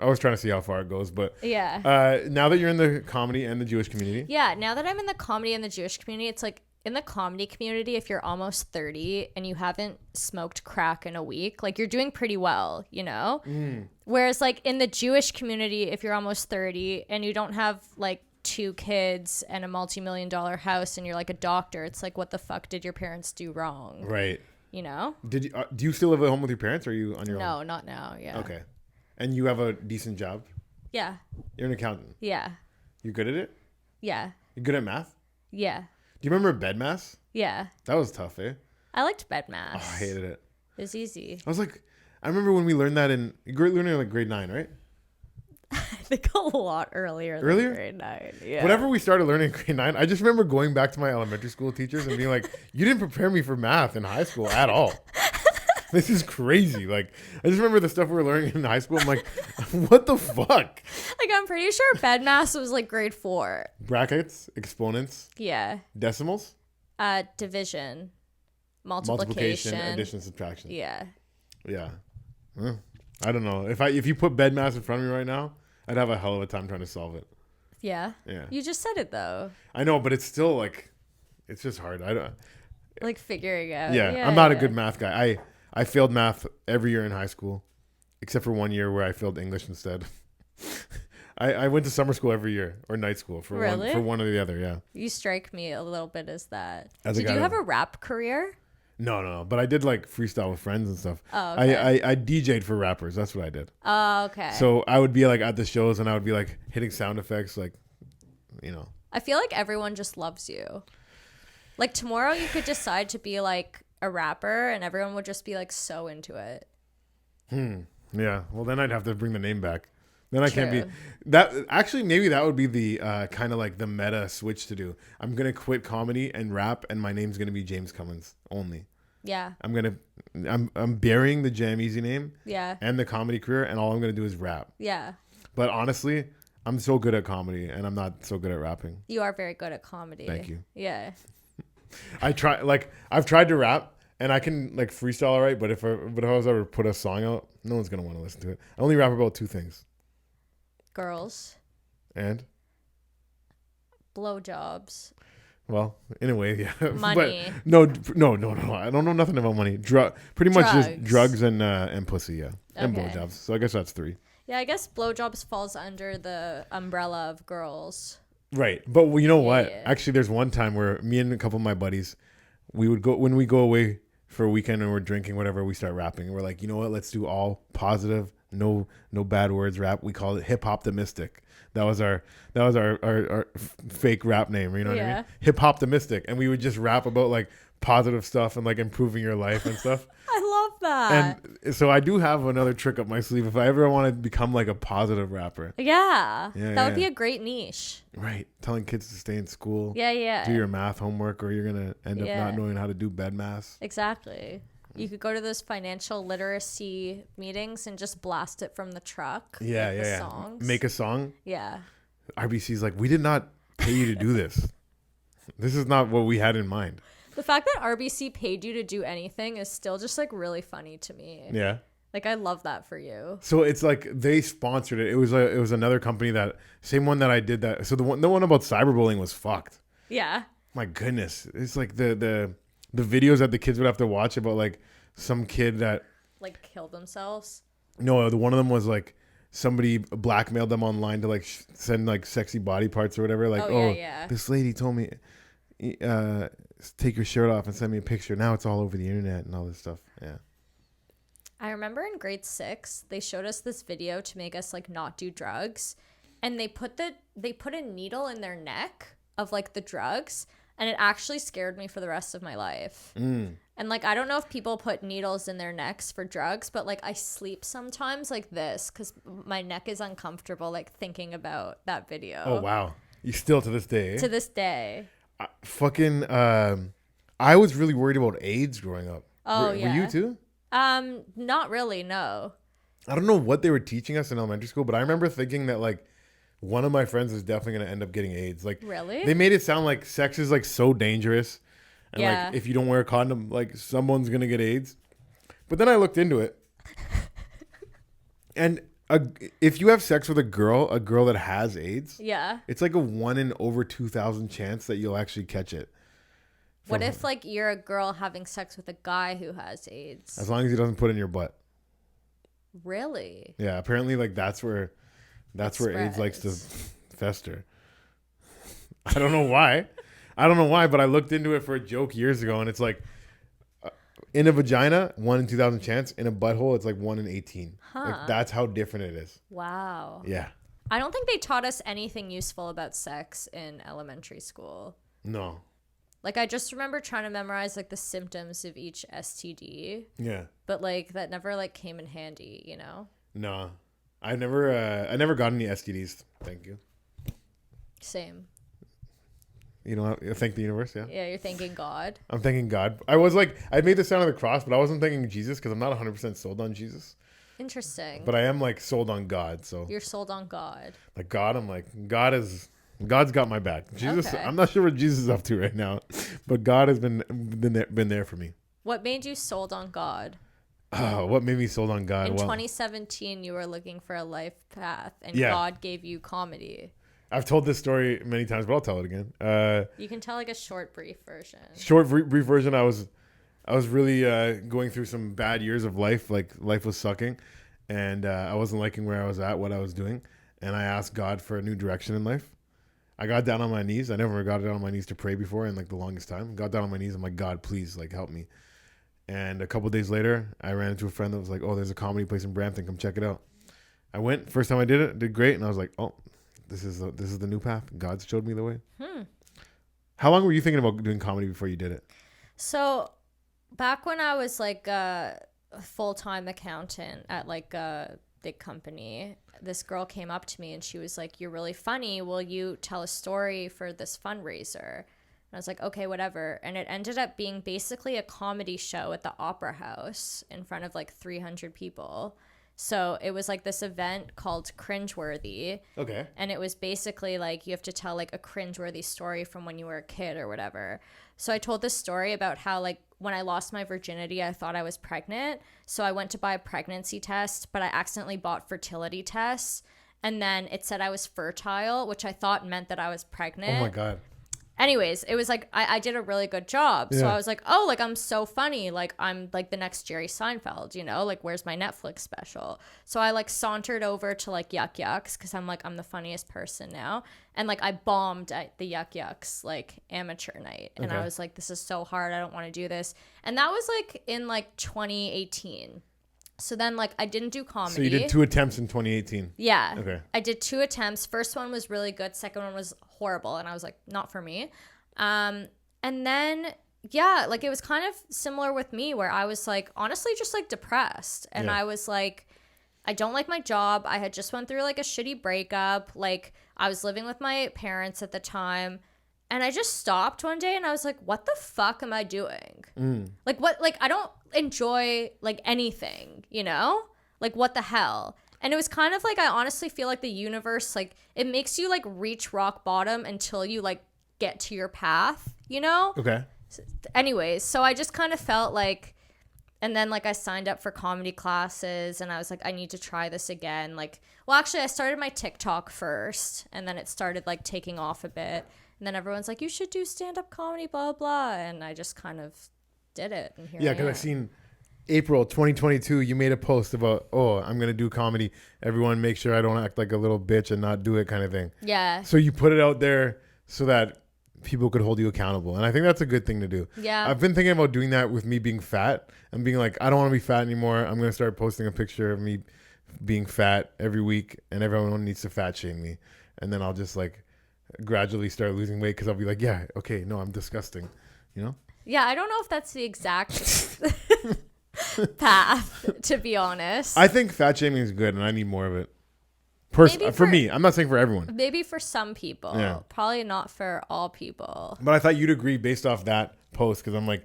I was trying to see how far it goes, but Yeah. now that you're in the comedy and the Jewish community, Yeah, now that I'm in the comedy and the Jewish community, it's like in the comedy community, if you're almost 30 and you haven't smoked crack in a week, like you're doing pretty well, you know? Whereas like in the Jewish community, if you're almost 30 and you don't have like 2 kids and a multi-million-dollar house and you're like a doctor, it's like, what the fuck did your parents do wrong? right? You know? Do you still live at home with your parents, or are you on your own? No, not now. Yeah. Okay. And you have a decent job? Yeah. You're an accountant. Yeah. You good at it? Yeah. You good at math? Yeah. Do you remember bed math? Yeah. That was tough, eh? I liked bed Oh, math. I hated it. It was easy. I was like, I remember when we learned that you learned it in like grade 9, right? I think a lot earlier than Earlier? grade 9. Yeah. Whenever we started learning in grade 9, I just remember going back to my elementary school teachers and being like, you didn't prepare me for math in high school at all. This is crazy. Like, I just remember the stuff we were learning in high school. I'm like, what the fuck? Like, I'm pretty sure bed math was like grade 4. Brackets, exponents, Yeah. decimals, Division, multiplication. addition, subtraction. Yeah. Yeah. I don't know. If you put bed math in front of me right now, I'd have a hell of a time trying to solve it. Yeah. Yeah. You just said it though. I know, but it's still like, it's just hard. I don't. Like figuring out. Yeah, I'm not a good math guy. I failed math every year in high school, except for one year where I failed English instead. I went to summer school every year or night school for Really? one or the other. Yeah. You strike me a little bit as that. As a Did guy you have that- a rap career? No. But I did like freestyle with friends and stuff. Oh, okay. I DJ'd for rappers. That's what I did. Oh, okay. So I would be like at the shows and I would be like hitting sound effects, like, you know. I feel like everyone just loves you. Like tomorrow you could decide to be like a rapper and everyone would just be like so into it. Yeah. Well, then I'd have to bring the name back. Then I can't be True. that. Actually, maybe that would be the kind of like the meta switch to do. I'm gonna quit comedy and rap, and my name's gonna be James Cummins only. Yeah. I'm burying the Jam Easy name Yeah. and the comedy career, and all I'm gonna do is rap. Yeah. But honestly, I'm so good at comedy, and I'm not so good at rapping. You are very good at comedy. Thank you. Yeah. I've tried to rap, and I can like freestyle all right. But if I was ever put a song out, no one's gonna want to listen to it. I only rap about 2 things, Girls. and Blowjobs. well, in a way, yeah. Money. But no. I don't know nothing about money. Pretty much just drugs and pussy, yeah, and Okay. blowjobs. So I guess that's 3. Yeah, I guess blowjobs falls under the umbrella of girls. Right. But you know what? Yeah. Actually, there's one time where me and a couple of my buddies, when we go away for a weekend and we're drinking, whatever, we start rapping. And we're like, you know what? Let's do all positive, no bad words rap. We call it hip optimistic. That was our fake rap name. You know what I Yeah. mean? Hip optimistic. And we would just rap about like positive stuff and like improving your life and stuff. I love that. And so I do have another trick up my sleeve if I ever want to become like a positive rapper. Yeah. Yeah, That would be yeah. a great niche. Right. Telling kids to stay in school. Yeah. Do your math homework or you're going to end up Yeah. not knowing how to do bed math. Exactly. You could go to those financial literacy meetings and just blast it from the truck. Yeah, like yeah, the yeah. Songs. Make a song. Yeah. RBC's like, we did not pay you to do this. This is not what we had in mind. The fact that RBC paid you to do anything is still just like really funny to me. Yeah. Like I love that for you. So it's like they sponsored it. It was another company that same one that I did that. So the one about cyberbullying was fucked. Yeah. My goodness. It's like the videos that the kids would have to watch about like some kid that Like kill themselves. no, the one of them was like somebody blackmailed them online to like send like sexy body parts or whatever. Like, Oh, yeah. this lady told me, take your shirt off and send me a picture. Now it's all over the internet and all this stuff. Yeah. I remember in grade 6, they showed us this video to make us like not do drugs, and they put a needle in their neck of like the drugs, and it actually scared me for the rest of my life. And like I don't know if people put needles in their necks for drugs, but like I sleep sometimes like this because my neck is uncomfortable like thinking about that video. Oh wow. You still to this day. To this day. I was really worried about AIDS growing up. Oh, Were yeah. you too? Not really, no. I don't know what they were teaching us in elementary school, but I remember thinking that like one of my friends is definitely going to end up getting AIDS. Like Really? they made it sound like sex is like so dangerous. And Yeah. like if you don't wear a condom, like someone's going to get AIDS. But then I looked into it. And if you have sex with a girl that has AIDS, Yeah. it's like a 1 in over 2,000 chance that you'll actually catch it. What if like you're a girl having sex with a guy who has AIDS? As long as he doesn't put it in your butt. Really? Yeah, apparently like that's where AIDS likes to spreads. fester. I don't know why. But I looked into it for a joke years ago, and it's like in a vagina, 1 in 2,000 chance. In a butthole, it's like 1 in 18. Like that's how different it is. Wow. Yeah. I don't think they taught us anything useful about sex in elementary school. No. Like I just remember trying to memorize like the symptoms of each STD, Yeah. but like that never like came in handy, you know? No. I never got any STDs. Thank you. Same. You know, thank the universe. Yeah. Yeah, you're thanking God. I'm thanking God. I was like, I made the sign of the cross, but I wasn't thanking Jesus because I'm not 100% sold on Jesus. Interesting. But I am like sold on God. So You're sold on God. like God, I'm like, God's got my back. Jesus, Okay. I'm not sure what Jesus is up to right now, but God has been there for me. What made you sold on God? Oh, what made me sold on God? In Well, 2017, you were looking for a life path, and Yeah. God gave you comedy. I've told this story many times, but I'll tell it again. You can tell like a short, brief version. Short, brief version. I was really going through some bad years of life. Like life was sucking, and I wasn't liking where I was at, what I was doing. and I asked God for a new direction in life. I got down on my knees. I never got down on my knees to pray before in like the longest time. Got down on my knees. I'm like, God, please, like, help me. And a couple of days later, I ran into a friend that was like, oh, there's a comedy place in Brampton. Come check it out. I went. First time I did it, did great. And I was like, oh, this is the new path. God showed me the way. How long were you thinking about doing comedy before you did it? So back when I was like a full-time accountant at like a big company, this girl came up to me and she was like, you're really funny. Will you tell a story for this fundraiser? And I was like, okay, whatever. And it ended up being basically a comedy show at the Opera House in front of like 300 people. So it was like this event called Cringeworthy. Okay. And it was basically like you have to tell like a cringeworthy story from when you were a kid or whatever. So I told this story about how like when I lost my virginity, I thought I was pregnant. So I went to buy a pregnancy test, but I accidentally bought fertility tests. And then it said I was fertile, which I thought meant that I was pregnant. Oh my God. Anyways, it was like I did a really good job. So Yeah. I was like, oh, like I'm so funny. Like I'm like the next Jerry Seinfeld, you know, like where's my Netflix special? So I like sauntered over to like Yuck Yucks because I'm like, I'm the funniest person now. And like I bombed at the Yuck Yucks like amateur night. And Okay. I was like, this is so hard. I don't want to do this. And that was like in like 2018. So then like I didn't do comedy. So you did 2 attempts in 2018. Yeah. Okay. I did 2 attempts. First one was really good. Second one was horrible. And I was like, not for me. And then, yeah, like it was kind of similar with me where I was like, honestly, just like depressed. And Yeah. I was like, I don't like my job. I had just went through like a shitty breakup. Like I was living with my parents at the time. And I just stopped one day and I was like, what the fuck am I doing? Like what, like I don't enjoy like anything, you know? Like what the hell? And it was kind of like, I honestly feel like the universe, like it makes you like reach rock bottom until you like get to your path, you know? Okay. Anyways, so I just kind of felt like, and then like I signed up for comedy classes and I was like, I need to try this again. Like, well, actually I started my TikTok first and then it started like taking off a bit. And then everyone's like, you should do stand-up comedy, blah, blah. And I just kind of did it. And here Yeah, I because am. I seen April 2022, you made a post about, oh, I'm going to do comedy. Everyone make sure I don't act like a little bitch and not do it kind of thing. Yeah. So you put it out there so that people could hold you accountable. And I think that's a good thing to do. Yeah. I've been thinking about doing that with me being fat and being like, I don't want to be fat anymore. I'm going to start posting a picture of me being fat every week and everyone needs to fat shame me. And then I'll just like gradually start losing weight because I'll be like, yeah, okay, no, I'm disgusting, you know? Yeah, I don't know if that's the exact path, to be honest. I think fat shaming is good and I need more of it. Maybe For me, I'm not saying for everyone. Maybe for some people. Yeah. Probably not for all people. But I thought you'd agree based off that post because I'm like,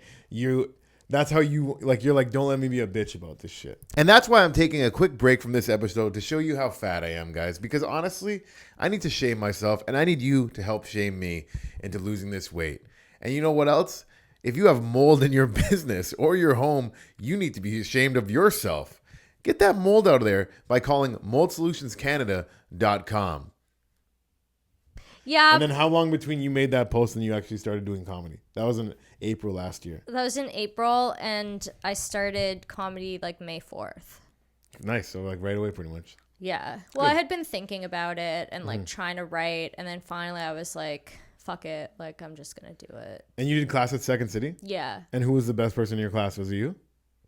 that's how you, like, you're like, don't let me be a bitch about this shit. And that's why I'm taking a quick break from this episode to show you how fat I am, guys. Because honestly, I need to shame myself and I need you to help shame me into losing this weight. And you know what else? If you have mold in your business or your home, you need to be ashamed of yourself. Get that mold out of there by calling moldsolutionscanada.com. Yeah. And then how long between you made that post and you actually started doing comedy? That was in April last year. That was in April, and I started comedy like May 4th. Nice. So like right away pretty much. Yeah. Well, Good. I had been thinking about it and like trying to write, and then finally I was like, fuck it. Like, I'm just going to do it. And you did class at Second City? Yeah. And who was the best person in your class? Was it you?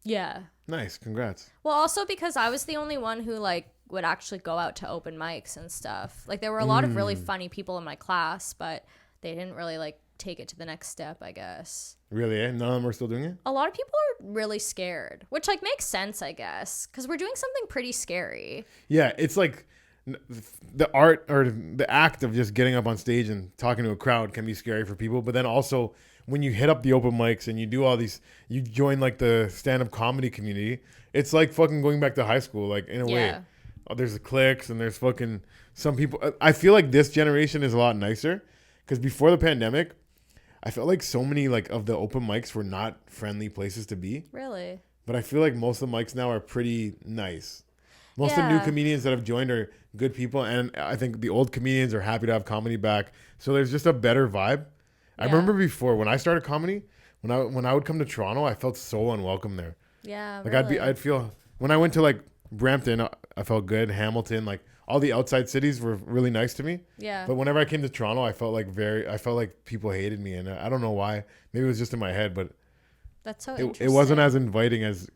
Yeah. Nice. Congrats. Well, also because I was the only one who like would actually go out to open mics and stuff. Like there were a lot of really funny people in my class, but they didn't really like take it to the next step, I guess. Really, eh? None of them are still doing it? A lot of people are really scared, which like makes sense, I guess, because we're doing something pretty scary. Yeah, it's like the art or the act of just getting up on stage and talking to a crowd can be scary for people. But then also when you hit up the open mics and you do all these, you join like the stand-up comedy community, it's like fucking going back to high school, like in a way. Yeah. There's the cliques and there's fucking some people. I feel like this generation is a lot nicer because before the pandemic, I felt like so many like of the open mics were not friendly places to be. Really? But I feel like most of the mics now are pretty nice. Most of the new Yeah. comedians that have joined are good people, and I think the old comedians are happy to have comedy back. So there's just a better vibe. I Yeah. remember before when I started comedy, when I would come to Toronto, I felt so unwelcome there. Yeah. Like really? I'd feel when I went to like Brampton, I felt good. Hamilton, like all the outside cities were really nice to me. Yeah. But whenever I came to Toronto, I felt like people hated me, and I don't know why. Maybe it was just in my head, but That's so it interesting. wasn't as inviting as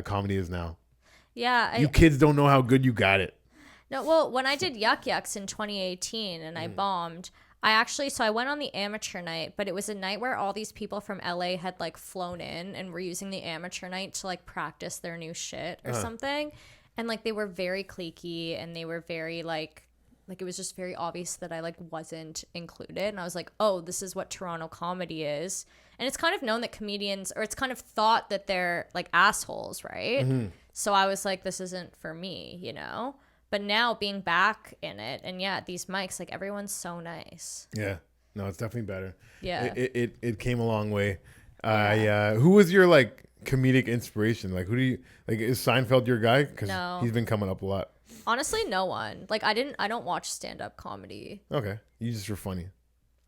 comedy is now. Yeah. You kids don't know how good you got it. No, well, when I did Yuck Yucks in 2018 and I bombed, so I went on the amateur night, but it was a night where all these people from LA had like flown in and were using the amateur night to like practice their new shit or something. And like they were very cliquey and they were very like it was just very obvious that I like wasn't included. And I was like, oh, this is what Toronto comedy is. And it's kind of known that comedians, or it's kind of thought that they're like assholes, right? So I was like, this isn't for me, you know? But now being back in it, and yeah, these mics, like everyone's so nice. Yeah, no, it's definitely better. Yeah. It came a long way. Who was your like comedic inspiration? Like, who do you like? Is Seinfeld your guy? Because No. he's been coming up a lot. Honestly, no one. Like I don't watch stand-up comedy. Okay, you just were funny.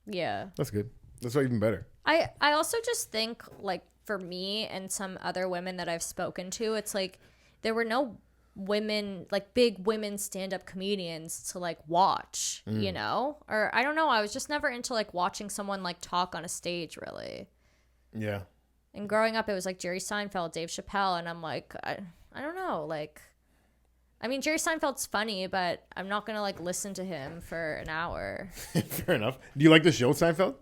Yeah. That's good. That's even better. I also just think like for me and some other women that I've spoken to, it's like there were no women, like big women stand-up comedians to like watch, you know? Or I don't know, I was just never into like watching someone like talk on a stage really. Yeah. And growing up it was like Jerry Seinfeld, Dave Chappelle, and I'm like I don't know, like I mean Jerry Seinfeld's funny, but I'm not gonna like listen to him for an hour. Fair enough. Do you like the show Seinfeld?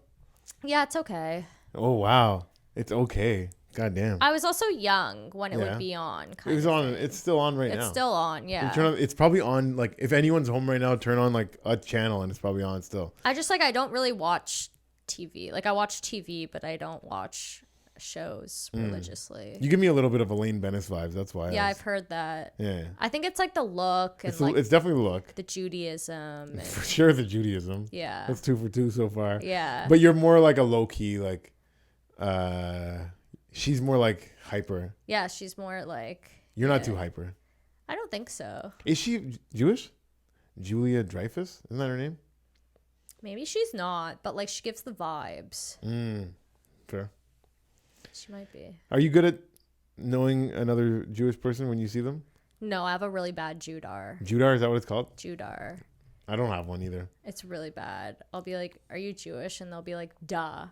Yeah, it's okay. Oh wow, it's okay. God damn. I was also young when it would be on. It was on. It's still on right now. It's still on, yeah. It's probably on. Like if anyone's home right now, turn on like a channel and it's probably on still. I just like I don't really watch TV. Like I watch TV, but I don't watch shows religiously. You give me a little bit of Elaine Bennis vibes. That's why. Yeah, I've heard that. Yeah. I think it's like the look and It's definitely the look. the Judaism. And, For sure, the Judaism. yeah. That's 2 for 2 so far. Yeah. But you're more like a low key like. She's more like hyper. Yeah, she's more like. You're not too hyper. I don't think so. Is she Jewish? Julia Dreyfus? Isn't that her name? Maybe she's not, but like she gives the vibes. Fair. She might be. Are you good at knowing another Jewish person when you see them? No, I have a really bad Judar. Judar, is that what it's called? Judar. I don't have one either. It's really bad. I'll be like, "Are you Jewish?" And they'll be like, "Duh."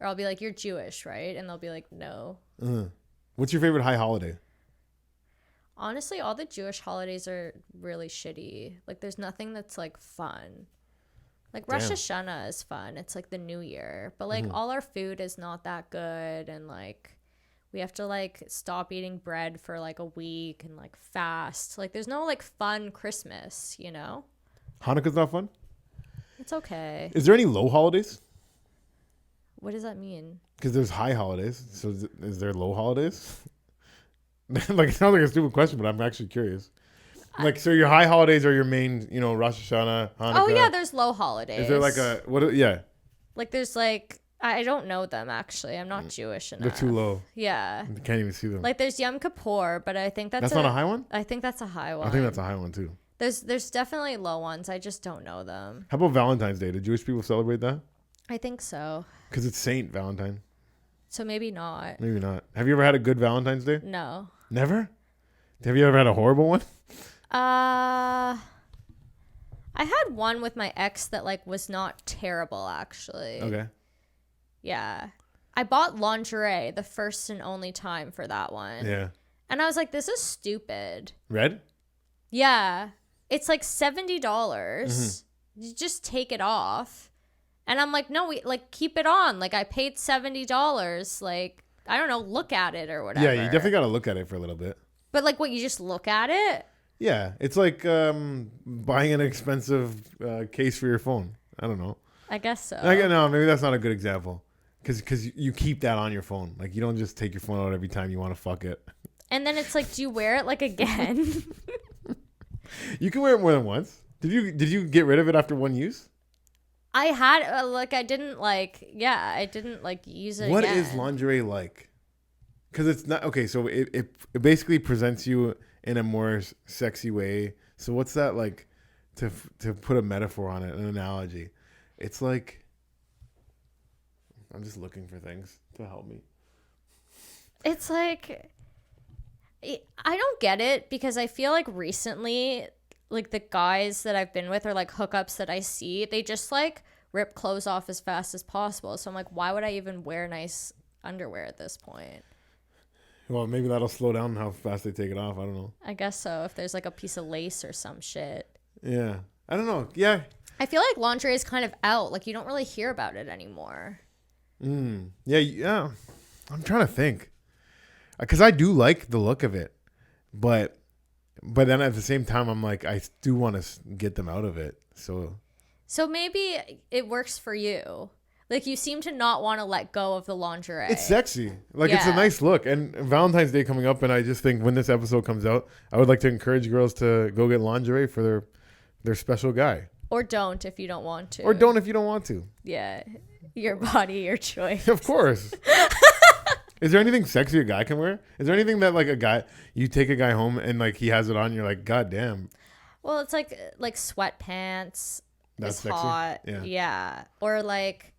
Or I'll be like, "You're Jewish, right?" And they'll be like, "No." What's your favorite high holiday? Honestly, all the Jewish holidays are really shitty. Like, there's nothing that's like fun. Like Rosh Hashanah is fun. It's like the New Year, but like all our food is not that good, and like we have to like stop eating bread for like a week and like fast. Like, there's no like fun Christmas, you know? Hanukkah's not fun? It's okay. Is there any low holidays? What does that mean? Because there's high holidays. So is there low holidays? Like, it sounds like a stupid question, but I'm actually curious. Like, so your high holidays are your main, you know, Rosh Hashanah, Hanukkah. Oh yeah, there's low holidays. Is there like a, what, yeah. Like there's like, I don't know them actually. I'm not Jewish enough. They're too low. Yeah. You can't even see them. Like there's Yom Kippur, but I think that's not a high one? I think that's a high one. I think that's a high one too. There's definitely low ones. I just don't know them. How about Valentine's Day? Do Jewish people celebrate that? I think so. Because it's Saint Valentine. So maybe not. Maybe not. Have you ever had a good Valentine's Day? No. Never? Have you ever had a horrible one? I had one with my ex that like was not terrible actually. Okay. Yeah. I bought lingerie the first and only time for that one. Yeah. And I was like, this is stupid. Red? Yeah. It's like $70. You just take it off. And I'm like, no, we like keep it on. Like I paid $70. Like, I don't know, look at it or whatever. Yeah, you definitely got to look at it for a little bit. But like what, you just look at it? Yeah. It's like buying an expensive case for your phone. I don't know. I guess so. No, maybe that's not a good example. Because you keep that on your phone. Like, you don't just take your phone out every time you want to fuck it. And then it's like, do you wear it like again? You can wear it more than once. Did you get rid of it after one use? I had I didn't use it. What again. is lingerie like? Because it's not okay. So it basically presents you in a more sexy way. So what's that like? To put a metaphor on it, an analogy, it's like. I'm just looking for things to help me. It's like, I don't get it because I feel like recently, like the guys that I've been with or like hookups that I see, they just like rip clothes off as fast as possible. So I'm like, why would I even wear nice underwear at this point? Well, maybe that'll slow down how fast they take it off. I don't know. I guess so. If there's like a piece of lace or some shit. Yeah. I don't know. Yeah. I feel like lingerie is kind of out. Like you don't really hear about it anymore. Yeah. I'm trying to think. Because I do like the look of it. But then at the same time, I'm like, I do want to get them out of it. So maybe it works for you. Like you seem to not want to let go of the lingerie. It's sexy. Like it's a Yeah. nice look. And Valentine's Day coming up, and I just think when this episode comes out, I would like to encourage girls to go get lingerie for their special guy. Or don't if you don't want to. Or don't if you don't want to. Yeah. Your body, your choice. Of course. Is there anything sexy a guy can wear? Is there anything that like you take a guy home and like he has it on, and you're like, God damn. Well, it's like sweatpants. That's is sexy? hot. Yeah. Yeah. Or like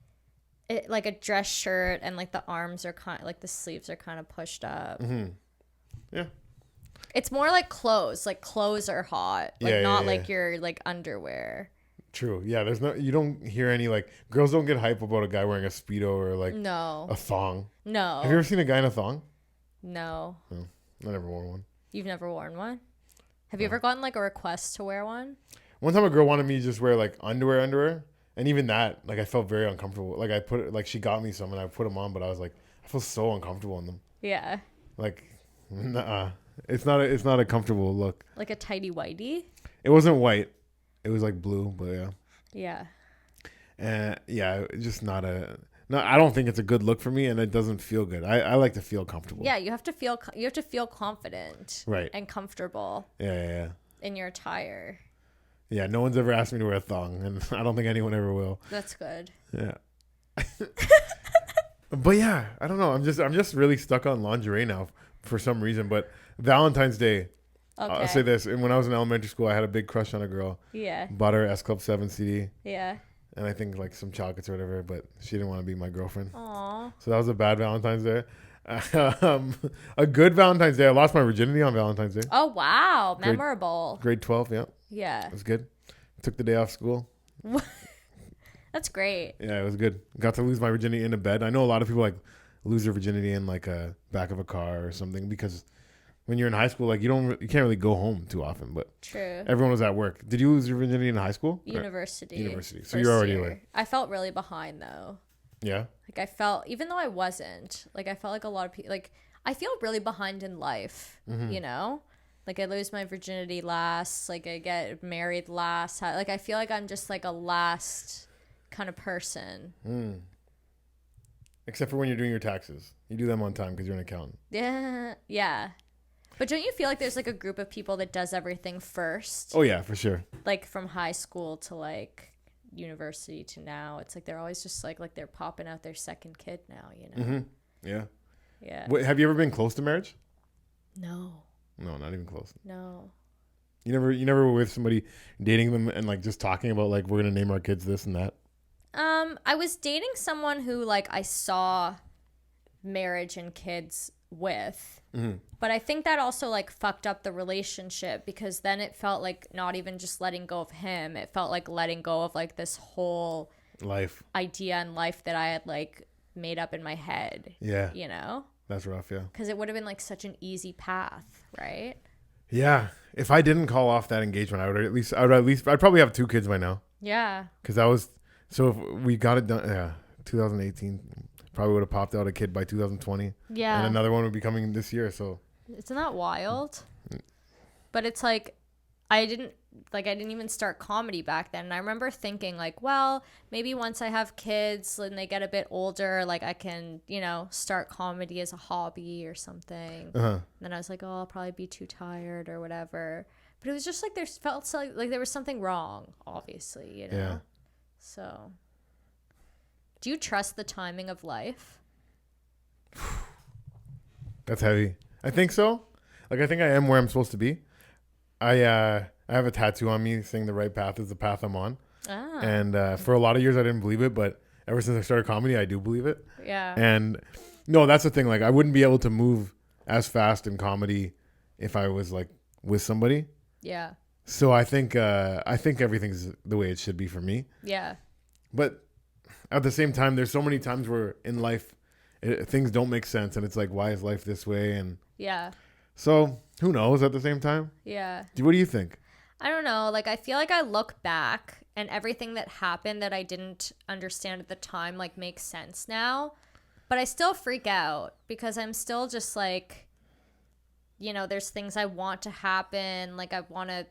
a dress shirt and like the arms are kind like the sleeves are kind of pushed up. Mm-hmm. Yeah. It's more like clothes. Like clothes are hot. Like Yeah, not yeah. like your like underwear. True. Yeah. You don't hear any like girls don't get hype about a guy wearing a Speedo or like No. a thong. No. Have you ever seen a guy in a thong? No. No. I never wore one. You've never worn one? Have you ever gotten like a request to wear one? One time a girl wanted me to just wear like underwear. And even that, like I felt very uncomfortable. Like she got me some and I put them on, but I was like, I feel so uncomfortable in them. Yeah. Like, nah, it's not a comfortable look. Like a tighty whitey? It wasn't white. It was like blue, but yeah. Yeah. And yeah, it's just not I don't think it's a good look for me, and it doesn't feel good. I like to feel comfortable. Yeah, you have to feel confident. Right. And comfortable Yeah. in your attire. Yeah, no one's ever asked me to wear a thong, and I don't think anyone ever will. That's good. Yeah. But yeah, I don't know. I'm just really stuck on lingerie now for some reason. But Valentine's Day, Okay. I'll say this: and when I was in elementary school, I had a big crush on a girl. Yeah. Bought her S Club 7 CD, Yeah. and I think like some chocolates or whatever. But she didn't want to be my girlfriend, Aw. so that was a bad Valentine's Day. A good Valentine's Day. I lost my virginity on Valentine's Day. Oh wow, memorable. Grade 12. Yeah, Yeah. it was good. Took the day off school. That's great. Yeah, it was good. Got to lose my virginity in a bed. I know a lot of people like lose their virginity in like a back of a car or something because when you're in high school, like you can't really go home too often. But True. everyone was at work. Did you lose your virginity in high school? University. University. So First you're already year. like, I felt really behind though. yeah. Like I felt, even though I wasn't, like I felt like a lot of people, like I feel really behind in life, you know? Like I lose my virginity last, like I get married last. Like I feel like I'm just like a last kind of person. Except for when you're doing your taxes. You do them on time because you're an accountant. Yeah. Yeah. But don't you feel like there's like a group of people that does everything first? Oh, yeah, for sure. Like from high school to like university to now. It's like they're always just like they're popping out their second kid now, you know? Yeah. Yeah. Wait, have you ever been close to marriage? No. No, not even close. No. You never were with somebody dating them and like just talking about like we're gonna name our kids this and that. I was dating someone who like I saw marriage and kids with, but I think that also like fucked up the relationship because then it felt like not even just letting go of him. It felt like letting go of like this whole Life. idea in life that I had like made up in my head. Yeah. You know? That's rough, yeah. Because it would have been like such an easy path, right? Yeah. If I didn't call off that engagement, I'd probably have 2 kids by now. Yeah. Because that was, so if we got it done, 2018, probably would have popped out a kid by 2020. Yeah. And another one would be coming this year, so. Isn't that wild? But it's like I didn't even start comedy back then. And I remember thinking like, well, maybe once I have kids and they get a bit older, like I can, you know, start comedy as a hobby or something. And then I was like, oh, I'll probably be too tired or whatever. But it was just like felt like there was something wrong, obviously, you know. Yeah. So, do you trust the timing of life? That's heavy. I think so. Like, I think I am where I'm supposed to be. I have a tattoo on me saying the right path is the path I'm on. Ah. And for a lot of years, I didn't believe it. But ever since I started comedy, I do believe it. Yeah. And no, that's the thing. Like, I wouldn't be able to move as fast in comedy if I was like with somebody. Yeah. So I think everything's the way it should be for me. Yeah. But at the same time, there's so many times where in life things don't make sense, and it's like, why is life this way? And Yeah. so who knows? At the same time, Yeah. what do you think? I don't know. Like, I feel like I look back and everything that happened that I didn't understand at the time, like, makes sense now. But I still freak out because I'm still just like, you know, there's things I want to happen. Like, I want to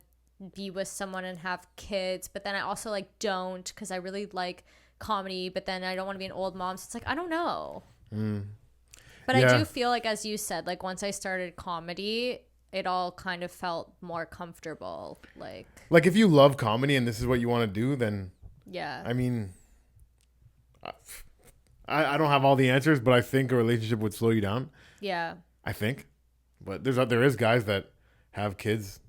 be with someone and have kids, but then I also like don't, because I really like comedy, but then I don't want to be an old mom. So it's like, I don't know. But Yeah. I do feel like, as you said, like once I started comedy, it all kind of felt more comfortable. Like If you love comedy and this is what you want to do, then yeah. I mean, I don't have all the answers, but I think a relationship would slow you down. Yeah. I think, but there is guys that have kids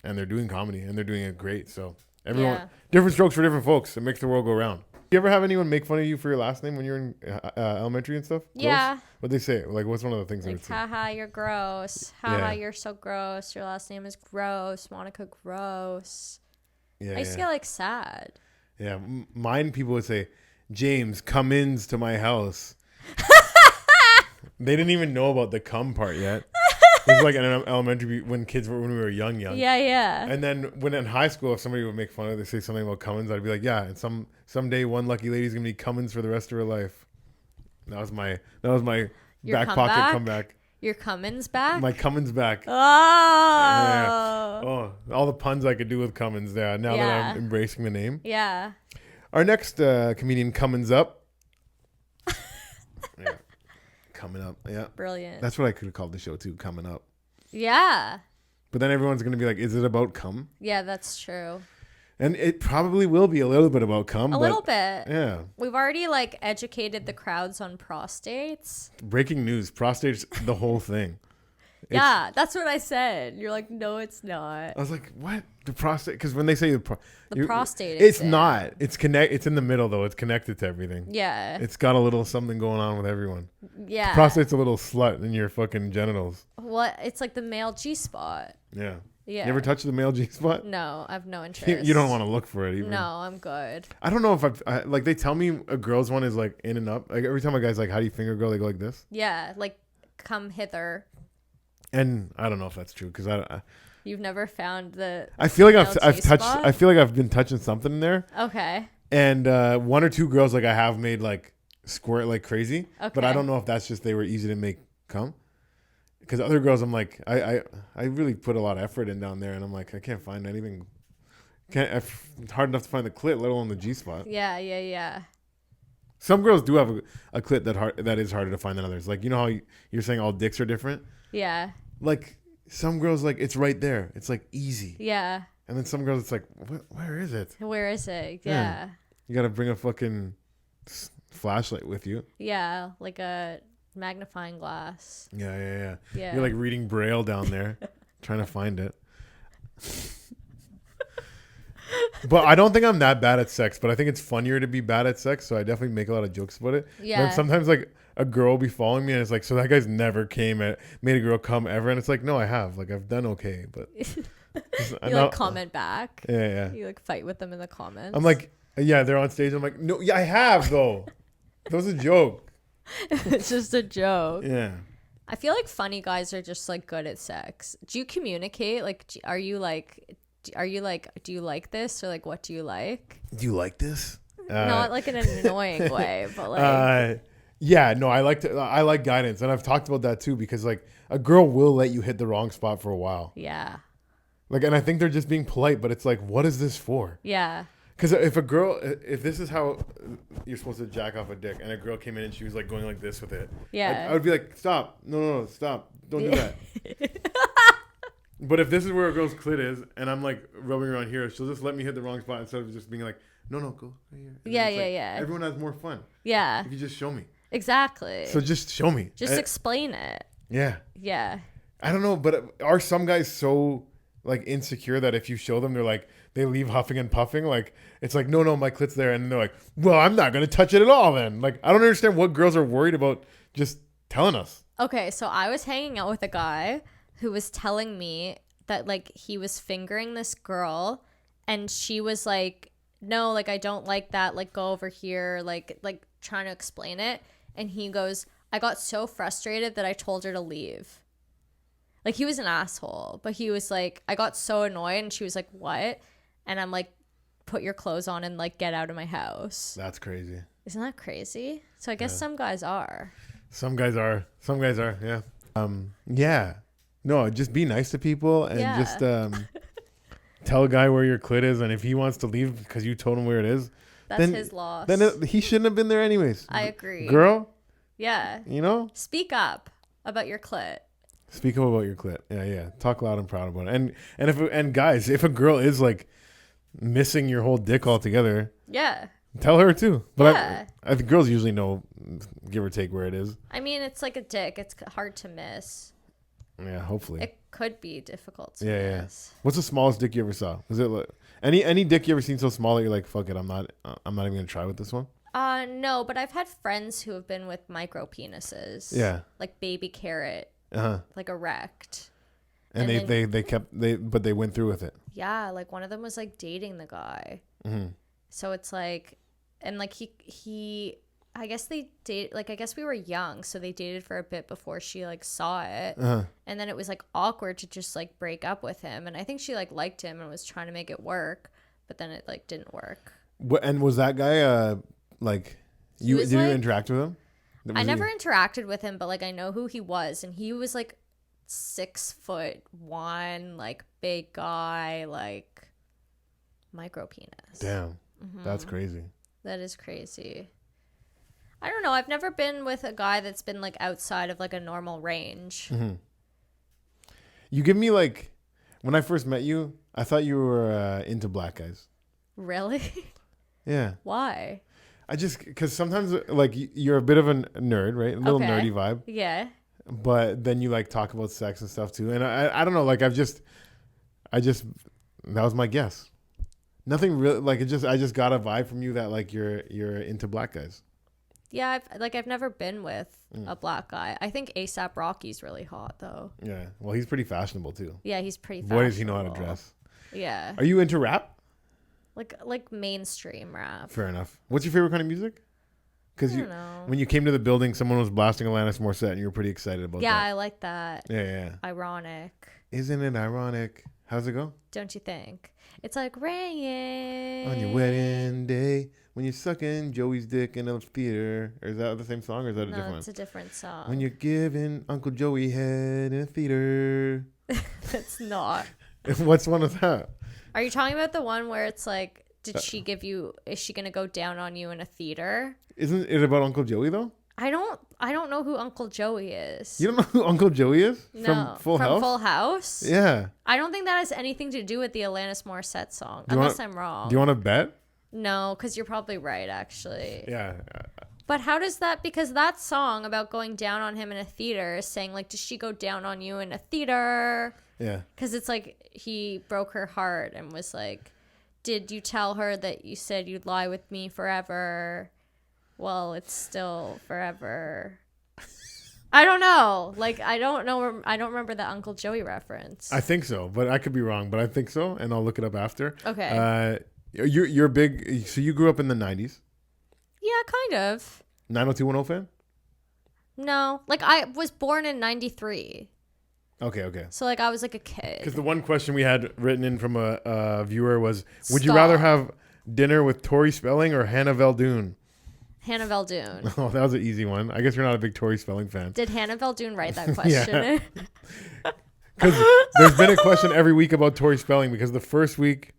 and they're doing comedy and they're doing it great. So everyone, Yeah. different strokes for different folks. It makes the world go round. You ever have anyone make fun of you for your last name when you're in elementary and stuff? Yeah. What'd they say? Like, what's one of the things they Like, would say? haha, you're gross. Haha, Yeah. you're so gross. Your last name is gross. Monica Gross. Yeah, I used to get like sad. yeah. Mine, people would say, James Cummins to my house. They didn't even know about the cum part yet. It was like in elementary when we were young. Yeah, yeah. And then when in high school, if somebody would make fun of it, they say something about Cummins, I'd be like, yeah, and someday one lucky lady's gonna be Cummins for the rest of her life. That was my Your back comeback? pocket comeback. Your Cummins back? My Cummins back. Oh. Yeah. Oh, all the puns I could do with Cummins. Yeah, now that Yeah. I'm embracing the name. Yeah. Our next comedian Cummins up. Yeah. Coming up. Yeah. Brilliant. That's what I could have called the show too, Coming Up. Yeah. But then everyone's going to be like, is it about cum? Yeah, that's true. And it probably will be a little bit about cum. A but little bit. Yeah. We've already like educated the crowds on prostates. Breaking news. Prostate's the whole thing. Yeah, that's what I said. You're like, no, it's not. I was like, what? The prostate? Because when they say The prostate is it's there. not. It's in the middle though. It's connected to everything. Yeah. It's got a little something going on with everyone. Yeah. Prostate's a little slut in your fucking genitals. What? It's like the male G spot. Yeah. Yeah. You ever touch the male G spot? No, I have no interest. You don't want to look for it even. No, I'm good. I don't know if like they tell me a girl's one is like in and up. Like every time a guy's like, how do you finger girl? They go like this. Yeah, like come hither. And I don't know if that's true because You've never found the. I feel like male I've touched. G-spot? I feel like I've been touching something in there. Okay. And one or two girls like I have made like squirt like crazy. But I Okay. don't know if that's just they were easy to make come. Because other girls, I'm like, I really put a lot of effort in down there, and I'm like, I can't find anything. It's hard enough to find the clit, let alone the G spot. Yeah, yeah, yeah. Some girls do have a clit that is harder to find than others. Like, you know how you're saying all dicks are different? Yeah. Like, some girls, like, it's right there. It's, like, easy. Yeah. And then some girls, it's like, where is it? Where is it? Yeah. Yeah. You got to bring a fucking flashlight with you. Yeah, like a magnifying glass. Yeah. Yeah. You're, like, reading Braille down there, trying to find it. But I don't think I'm that bad at sex, but I think it's funnier to be bad at sex, so I definitely make a lot of jokes about it. Yeah. And sometimes, like, a girl will be following me, and it's like, so that guy's never made a girl come ever, and it's like, no, I have. Like, I've done okay, but... You like comment back. Yeah. You like fight with them in the comments. I'm like, yeah, they're on stage. I'm like, no, yeah, I have, though. That was a joke. It's just a joke. Yeah. I feel like funny guys are just like good at sex. Do you communicate? Like, do you like this, or like, what do you like? Do you like this? Not like in an annoying way, but like, yeah, no, I like guidance, and I've talked about that too, because like a girl will let you hit the wrong spot for a while. yeah, Like, and I think they're just being polite, but it's like, what is this for? yeah, Because if this is how you're supposed to jack off a dick, and a girl came in and she was like going like this with it, yeah. I would be like, stop, no, stop, don't do that. But if this is where a girl's clit is, and I'm like rubbing around here, she'll just let me hit the wrong spot instead of just being like, no, go right here. And Yeah, it's like, yeah. Everyone has more fun Yeah, if you just show me. exactly. So just show me. Just explain it. Yeah. Yeah. I don't know, but are some guys so like insecure that if you show them, they're like, they leave huffing and puffing? Like, it's like, no, my clit's there. And they're like, well, I'm not going to touch it at all then. Like, I don't understand what girls are worried about just telling us. Okay, so I was hanging out with a guy who was telling me that like he was fingering this girl, and she was like, no, like I don't like that, like go over here, like trying to explain it. And he goes, I got so frustrated that I told her to leave. Like, he was an asshole, but he was like, I got so annoyed, and she was like, what? And I'm like, put your clothes on and like get out of my house. That's crazy. Isn't that crazy? So I guess some guys are. Some guys are. Yeah. Yeah. No, just be nice to people and just tell a guy where your clit is, and if he wants to leave because you told him where it is, that's his loss. Then he shouldn't have been there anyways. I agree. Girl. Yeah. You know? Speak up about your clit. Speak up about your clit. Yeah. Talk loud and proud about it. And guys, if a girl is like missing your whole dick altogether, yeah, tell her too. But yeah. I think girls usually know, give or take, where it is. I mean, it's like a dick. It's hard to miss. Yeah, hopefully. It could be difficult to miss. Yeah. What's the smallest dick you ever saw? Was it like, any dick you ever seen so small that you're like, fuck it, I'm not even gonna try with this one? No, but I've had friends who have been with micro penises. Yeah. Like baby carrot. Like erect. And they went through with it. Yeah, like one of them was like dating the guy. Mm-hmm. So it's like, and like he I guess they date, like I guess we were young, so they dated for a bit before she like saw it. And then it was like awkward to just like break up with him, and I think she like liked him and was trying to make it work, but then it like didn't work. And was that guy like you you interact with him? I never interacted with him, but like I know who he was, and he was like 6'1", like big guy, like micro penis. Damn, that's crazy. That is crazy. I don't know. I've never been with a guy that's been like outside of like a normal range. Mm-hmm. You give me like, when I first met you, I thought you were into black guys. Really? Yeah. Why? Because sometimes like you're a bit of a nerd, right? A little nerdy vibe. Yeah. But then you like talk about sex and stuff too. And I don't know, like I just, that was my guess. Nothing really, like I just got a vibe from you that like you're into black guys. Yeah, I've never been with a black guy. I think A$AP Rocky's really hot though. Yeah, well, he's pretty fashionable too. Yeah, he's pretty fashionable. Boy, does he know how to dress. Yeah. Are you into rap? Like mainstream rap. Fair enough. What's your favorite kind of music? Because when you came to the building, someone was blasting Alanis Morissette, and you were pretty excited about that. Yeah, I like that. Yeah. Ironic. Isn't it ironic? How's it go? Don't you think? It's like rain on your wedding day when you're sucking Joey's dick in a theater. Or is that the same song, or is that a different one? No, it's a different song. When you're giving Uncle Joey head in a theater. That's not. What's one of that? Are you talking about the one where it's like, is she going to go down on you in a theater? Isn't it about Uncle Joey though? I don't know who Uncle Joey is. You don't know who Uncle Joey is? No. From Full House? From Full House? Yeah. I don't think that has anything to do with the Alanis Morissette song, unless I'm wrong. Do you want to bet? No, because you're probably right, actually. Yeah. But how does that, because that song about going down on him in a theater is saying like, does she go down on you in a theater? Yeah. Because it's like he broke her heart and was like, did you tell her that you said you'd lie with me forever? Well, it's still forever. I don't know. Like, I don't know. I don't remember the Uncle Joey reference. I think so, but I could be wrong. But I think so, and I'll look it up after. Okay. You're big. So you grew up in the 90s? Yeah, kind of. 90210 fan? No. Like, I was born in 93. Okay. So, like, I was like a kid. Because the one question we had written in from a viewer was, would you rather have dinner with Tori Spelling or Hannah Veldoon? Hannah Veldoon. Oh, that was an easy one. I guess you're not a big Tori Spelling fan. Did Hannah Veldoon write that question? Because there's been a question every week about Tori Spelling, because the first week,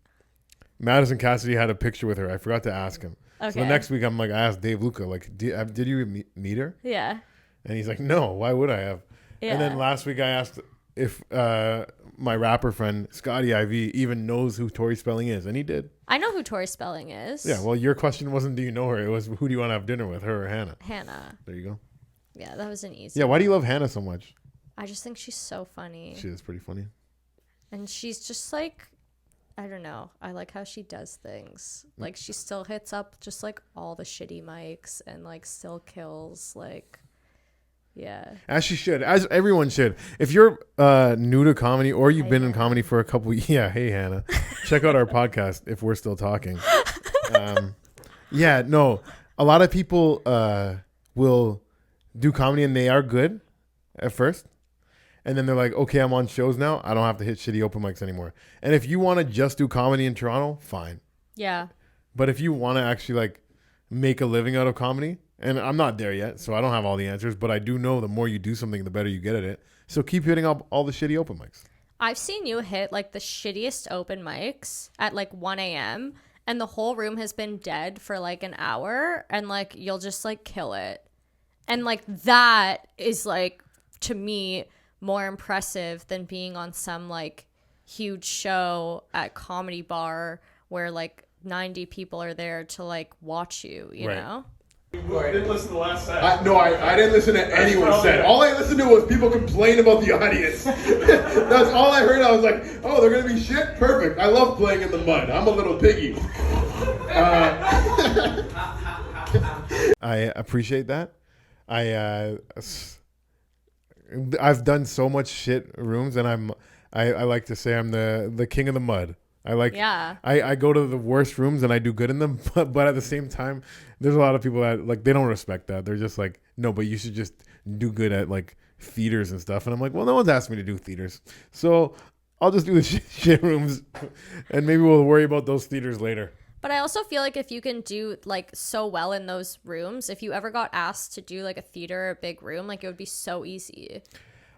Madison Cassidy had a picture with her. I forgot to ask him. Okay. So the next week, I asked Dave Luca, like, did you meet her? Yeah. And he's like, no, why would I have? Yeah. And then last week I asked if my rapper friend Scotty IV even knows who Tori Spelling is, and he did. I know who Tori Spelling is. Yeah, well, your question wasn't do you know her, it was who do you want to have dinner with, her or Hannah? Hannah. There you go. Yeah, that was an easy one. Why do you love Hannah so much? I just think she's so funny. She is pretty funny. And she's just like, I don't know, I like how she does things. Like, she still hits up just like all the shitty mics and like still kills. Like, Yeah. As she should, as everyone should. If you're new to comedy or you've been in comedy for a couple, hey Hannah, check out our podcast if we're still talking. Yeah, no, a lot of people will do comedy and they are good at first, and then they're like, okay, I'm on shows now. I don't have to hit shitty open mics anymore. And if you want to just do comedy in Toronto, fine. Yeah. But if you want to actually like make a living out of comedy, and I'm not there yet, so I don't have all the answers, but I do know the more you do something, the better you get at it. So keep hitting up all the shitty open mics. I've seen you hit like the shittiest open mics at like 1 a.m. and the whole room has been dead for like an hour, and like you'll just like kill it. And like that is like, to me, more impressive than being on some like huge show at Comedy Bar where like 90 people are there to like watch you, you know? I didn't listen to the last set. I didn't listen to anyone said. All I listened to was people complain about the audience. That's all I heard. I was like, oh, they're going to be shit? Perfect. I love playing in the mud. I'm a little piggy. I appreciate that. I've done so much shit rooms, and I like to say I'm the king of the mud. I go to the worst rooms and I do good in them, but at the same time, there's a lot of people that like they don't respect that. They're just like, no, but you should just do good at like theaters and stuff. And I'm like, well, no one's asked me to do theaters, so I'll just do the shit rooms, and maybe we'll worry about those theaters later. But I also feel like if you can do like so well in those rooms, if you ever got asked to do like a theater or a big room, like it would be so easy.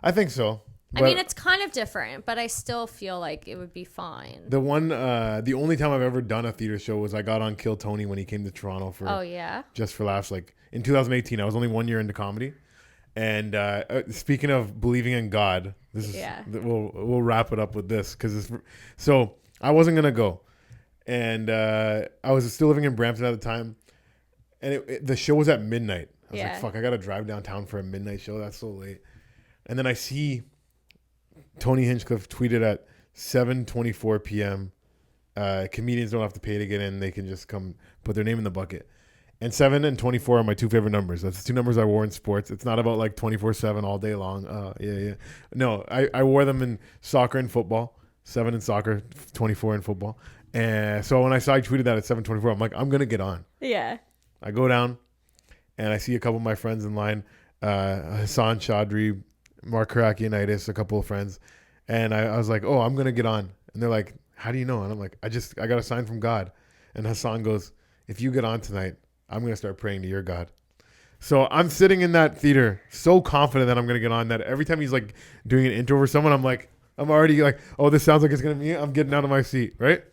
I think so. I mean, it's kind of different, but I still feel like it would be fine. The only time I've ever done a theater show was I got on Kill Tony when he came to Toronto for Just for Laughs. Like in 2018, I was only 1 year into comedy. And speaking of believing in God, we'll wrap it up with this so I wasn't gonna go, and I was still living in Brampton at the time, and the show was at midnight. I was like, fuck, I gotta drive downtown for a midnight show. That's so late. And then I see Tony Hinchcliffe tweeted at 7:24 p.m. Comedians don't have to pay to get in; they can just come put their name in the bucket. And 7 and 24 are my two favorite numbers. That's the two numbers I wore in sports. It's not about like 24/7 all day long. Yeah. No, I wore them in soccer and football. 7 in soccer, 24 in football. And so when I saw I tweeted that at 7:24, I'm like, I'm gonna get on. Yeah. I go down, and I see a couple of my friends in line. Hassan Chaudhry, Mark Karakianitis, a couple of friends, and I was like, oh, I'm gonna get on. And they're like, how do you know? And I'm like, I got a sign from God. And Hassan goes, if you get on tonight, I'm gonna start praying to your God. So I'm sitting in that theater so confident that I'm gonna get on, that every time he's like doing an intro for someone, I'm already like, oh, this sounds like it's gonna be me. I'm getting out of my seat, right?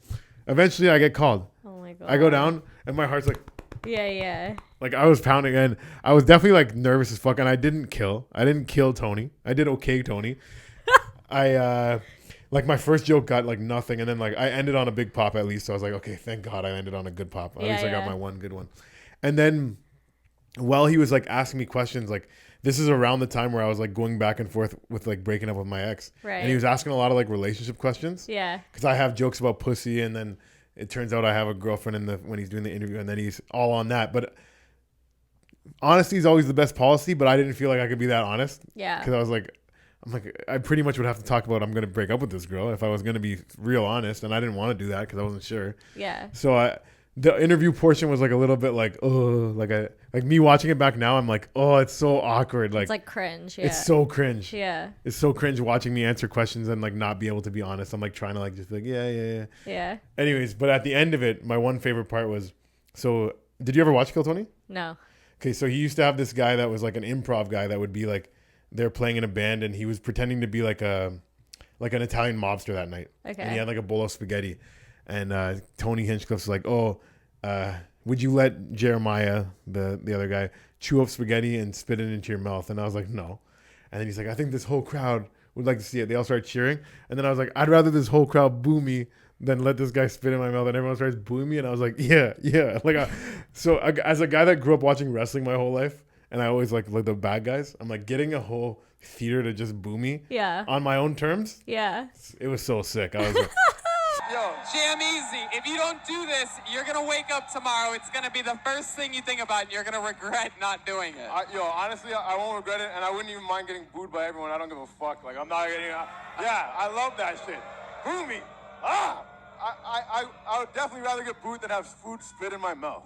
Eventually I get called. Oh my God. I go down and my heart's like, yeah. Like I was pounding, and I was definitely like nervous as fuck, and I didn't kill Tony. I did okay, Tony. I like my first joke got like nothing, and then like I ended on a big pop at least. So I was like, okay, thank God I ended on a good pop. At least I got my one good one. And then while he was like asking me questions, like this is around the time where I was like going back and forth with like breaking up with my ex. Right. And he was asking a lot of like relationship questions. Yeah. Because I have jokes about pussy, and then it turns out I have a girlfriend when he's doing the interview, and then he's all on that. But honesty is always the best policy, but I didn't feel like I could be that honest. Yeah. Because I'm like, I pretty much would have to talk about I'm going to break up with this girl if I was going to be real honest, and I didn't want to do that because I wasn't sure. Yeah. So the interview portion was like a little bit like, oh, like me watching it back now, I'm like, oh, it's so awkward. Like, it's like cringe. Yeah. It's so cringe. Yeah. It's so cringe watching me answer questions and like not be able to be honest. I'm like trying to like just be like, yeah. Yeah. Anyways, but at the end of it, my one favorite part was, so did you ever watch Kill Tony? No. Okay, so he used to have this guy that was like an improv guy that would be like, they're playing in a band, and he was pretending to be like an Italian mobster that night. Okay. And he had like a bowl of spaghetti, and Tony Hinchcliffe's like, oh, would you let Jeremiah, the other guy, chew up spaghetti and spit it into your mouth? And I was like, no. And then he's like, I think this whole crowd would like to see it. They all start cheering, and then I was like, I'd rather this whole crowd boo me than let this guy spit in my mouth. And everyone starts booing me, and I was like, yeah. Like, as a guy that grew up watching wrestling my whole life, and I always like the bad guys, I'm like, getting a whole theater to just boo me on my own terms. Yeah. It was so sick. I was like, Yo, Jam Easy, if you don't do this, you're gonna wake up tomorrow. It's gonna be the first thing you think about, and you're gonna regret not doing it. Honestly, I won't regret it, and I wouldn't even mind getting booed by everyone. I don't give a fuck. Like, I'm not getting. Yeah, I love that shit. Boo me. I would definitely rather get booed than have food spit in my mouth.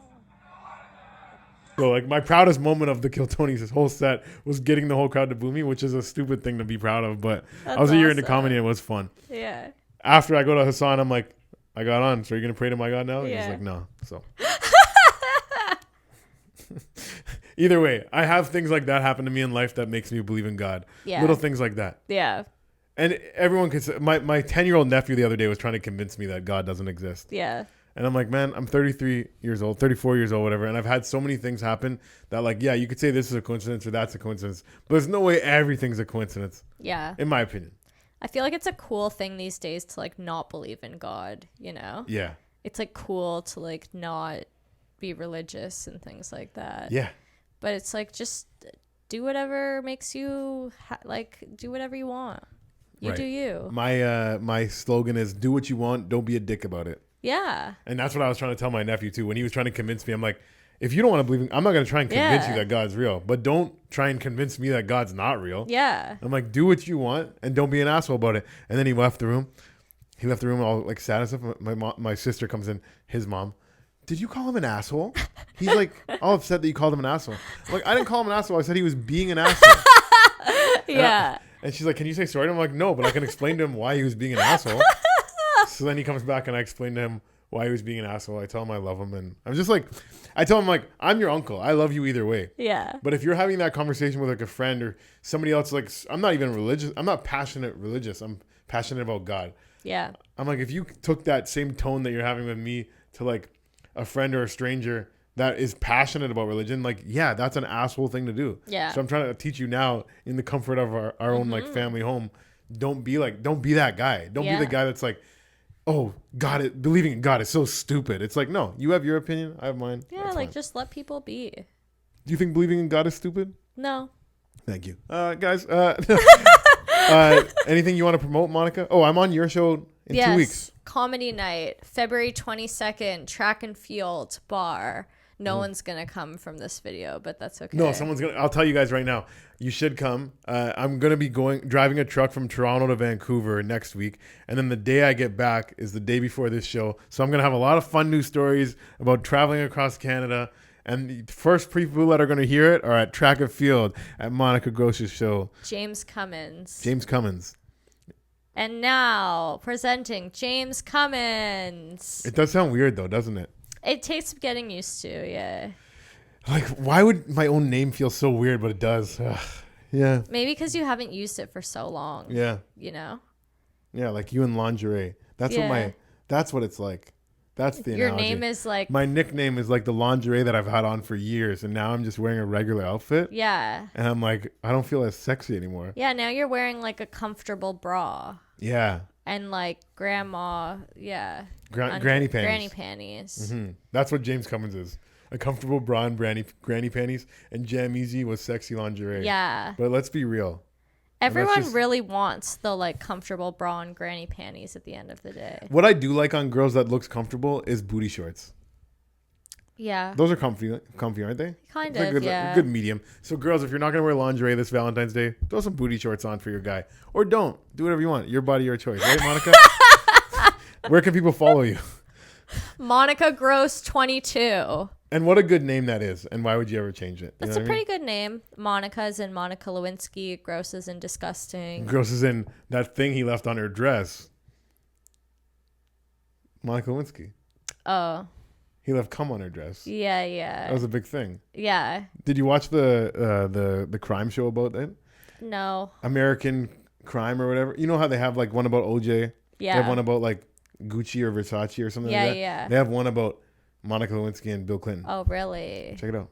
So like my proudest moment of the Kill Tonys whole set was getting the whole crowd to boo me, which is a stupid thing to be proud of, but I was a year into comedy and it was fun. Yeah. After I go to Hassan, I'm like, I got on. So are you gonna pray to my God now? And he's like, no. So either way, I have things like that happen to me in life that makes me believe in God. Yeah. Little things like that. Yeah. And everyone could say, my 10-year-old nephew the other day was trying to convince me that God doesn't exist. Yeah. And I'm like, man, I'm 33 years old, 34 years old, whatever. And I've had so many things happen that like, yeah, you could say this is a coincidence or that's a coincidence, but there's no way everything's a coincidence. Yeah. In my opinion. I feel like it's a cool thing these days to like not believe in God, you know? Yeah. It's like cool to like not be religious and things like that. Yeah. But it's like just do whatever makes you do whatever you want. You Right. do you. My slogan is do what you want, don't be a dick about it. Yeah. And that's what I was trying to tell my nephew too. When he was trying to convince me, I'm like, if you don't want to believe in, I'm not going to try and convince you that God's real, but don't try and convince me that God's not real. Yeah. I'm like, do what you want and don't be an asshole about it. And then he left the room. He left the room all like sad and stuff. My sister comes in, his mom. Did you call him an asshole? He's like all upset that you called him an asshole. I'm like, I didn't call him an asshole. I said he was being an asshole. Yeah. And she's like, can you say sorry? And I'm like, no, but I can explain to him why he was being an asshole. So then he comes back and I explain to him why he was being an asshole. I tell him I love him. And I'm just like, I tell him like, I'm your uncle. I love you either way. Yeah. But if you're having that conversation with like a friend or somebody else, like I'm not even religious. I'm not passionate religious. I'm passionate about God. Yeah. I'm like, if you took that same tone that you're having with me to like a friend or a stranger that is passionate about religion, like, yeah, that's an asshole thing to do. Yeah. So I'm trying to teach you now in the comfort of our own like family home. Don't be that guy. Don't be the guy that's like, oh, believing in God is so stupid. It's like, no, you have your opinion. I have mine. Yeah. That's like fine. just let people be. Do you think believing in God is stupid? No. Thank you. Guys, anything you want to promote, Monica? Oh, I'm on your show in 2 weeks. Comedy night, February 22nd, track and field bar. No one's going to come from this video, but that's okay. No, someone's going to. I'll tell you guys right now. You should come. I'm going to be driving a truck from Toronto to Vancouver next week. And then the day I get back is the day before this show. So I'm going to have a lot of fun news stories about traveling across Canada. And the first people that are going to hear it are at track and field at Monica Gross's show. James Cummins. James Cummins. And now, presenting James Cummins. It does sound weird, though, doesn't it? It takes getting used to, yeah. Like, why would my own name feel so weird, but it does? Ugh. Yeah. Maybe because you haven't used it for so long. Yeah. You know? Yeah, like you in lingerie. That's that's what it's like. That's the Your analogy. name is like... My nickname is like the lingerie that I've had on for years, and now I'm just wearing a regular outfit. Yeah. And I'm like, I don't feel as sexy anymore. Yeah, now you're wearing like a comfortable bra. Yeah. And like grandma, yeah. Granny panties. Granny panties. Mm-hmm. That's what James Cummins is. A comfortable bra and granny panties, and Jam Easy was sexy lingerie. Yeah. But let's be real. Everyone really wants the like comfortable bra and granny panties at the end of the day. What I do like on girls that looks comfortable is booty shorts. Yeah. Those are comfy, aren't they? Kind it's of, good, yeah. Good medium. So girls, if you're not going to wear lingerie this Valentine's Day, throw some booty shorts on for your guy. Or don't. Do whatever you want. Your body, your choice. Right, Monica? Where can people follow you? Monica Gross 22. And what a good name that is. And why would you ever change it? You That's know a what I pretty good name. Monica's in Monica Lewinsky. Gross is in disgusting. mean? Gross is in that thing he left on her dress. Monica Lewinsky. Oh. He left cum on her dress. Yeah, yeah. That was a big thing. Yeah. Did you watch the crime show about it? No. American Crime or whatever. You know how they have like one about OJ? Yeah. They have one about like Gucci or Versace or something Yeah, like that. yeah. They have one about Monica Lewinsky and Bill Clinton. Oh, really? Check it out.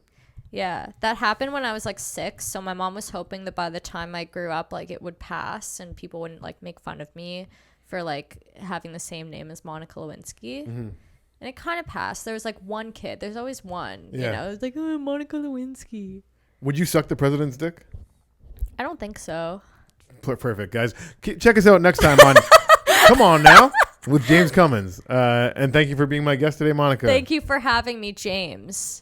Yeah. That happened when I was like 6. So my mom was hoping that by the time I grew up, like it would pass and people wouldn't like make fun of me for like having the same name as Monica Lewinsky. Mm-hmm. And it kind of passed. There was like one kid. There's always one. Yeah. You know, it was like, oh, Monica Lewinsky. Would you suck the president's dick? I don't think so. Perfect, guys. Check us out next time on Come on now. with James Cummins. And thank you for being my guest today, Monica. Thank you for having me, James.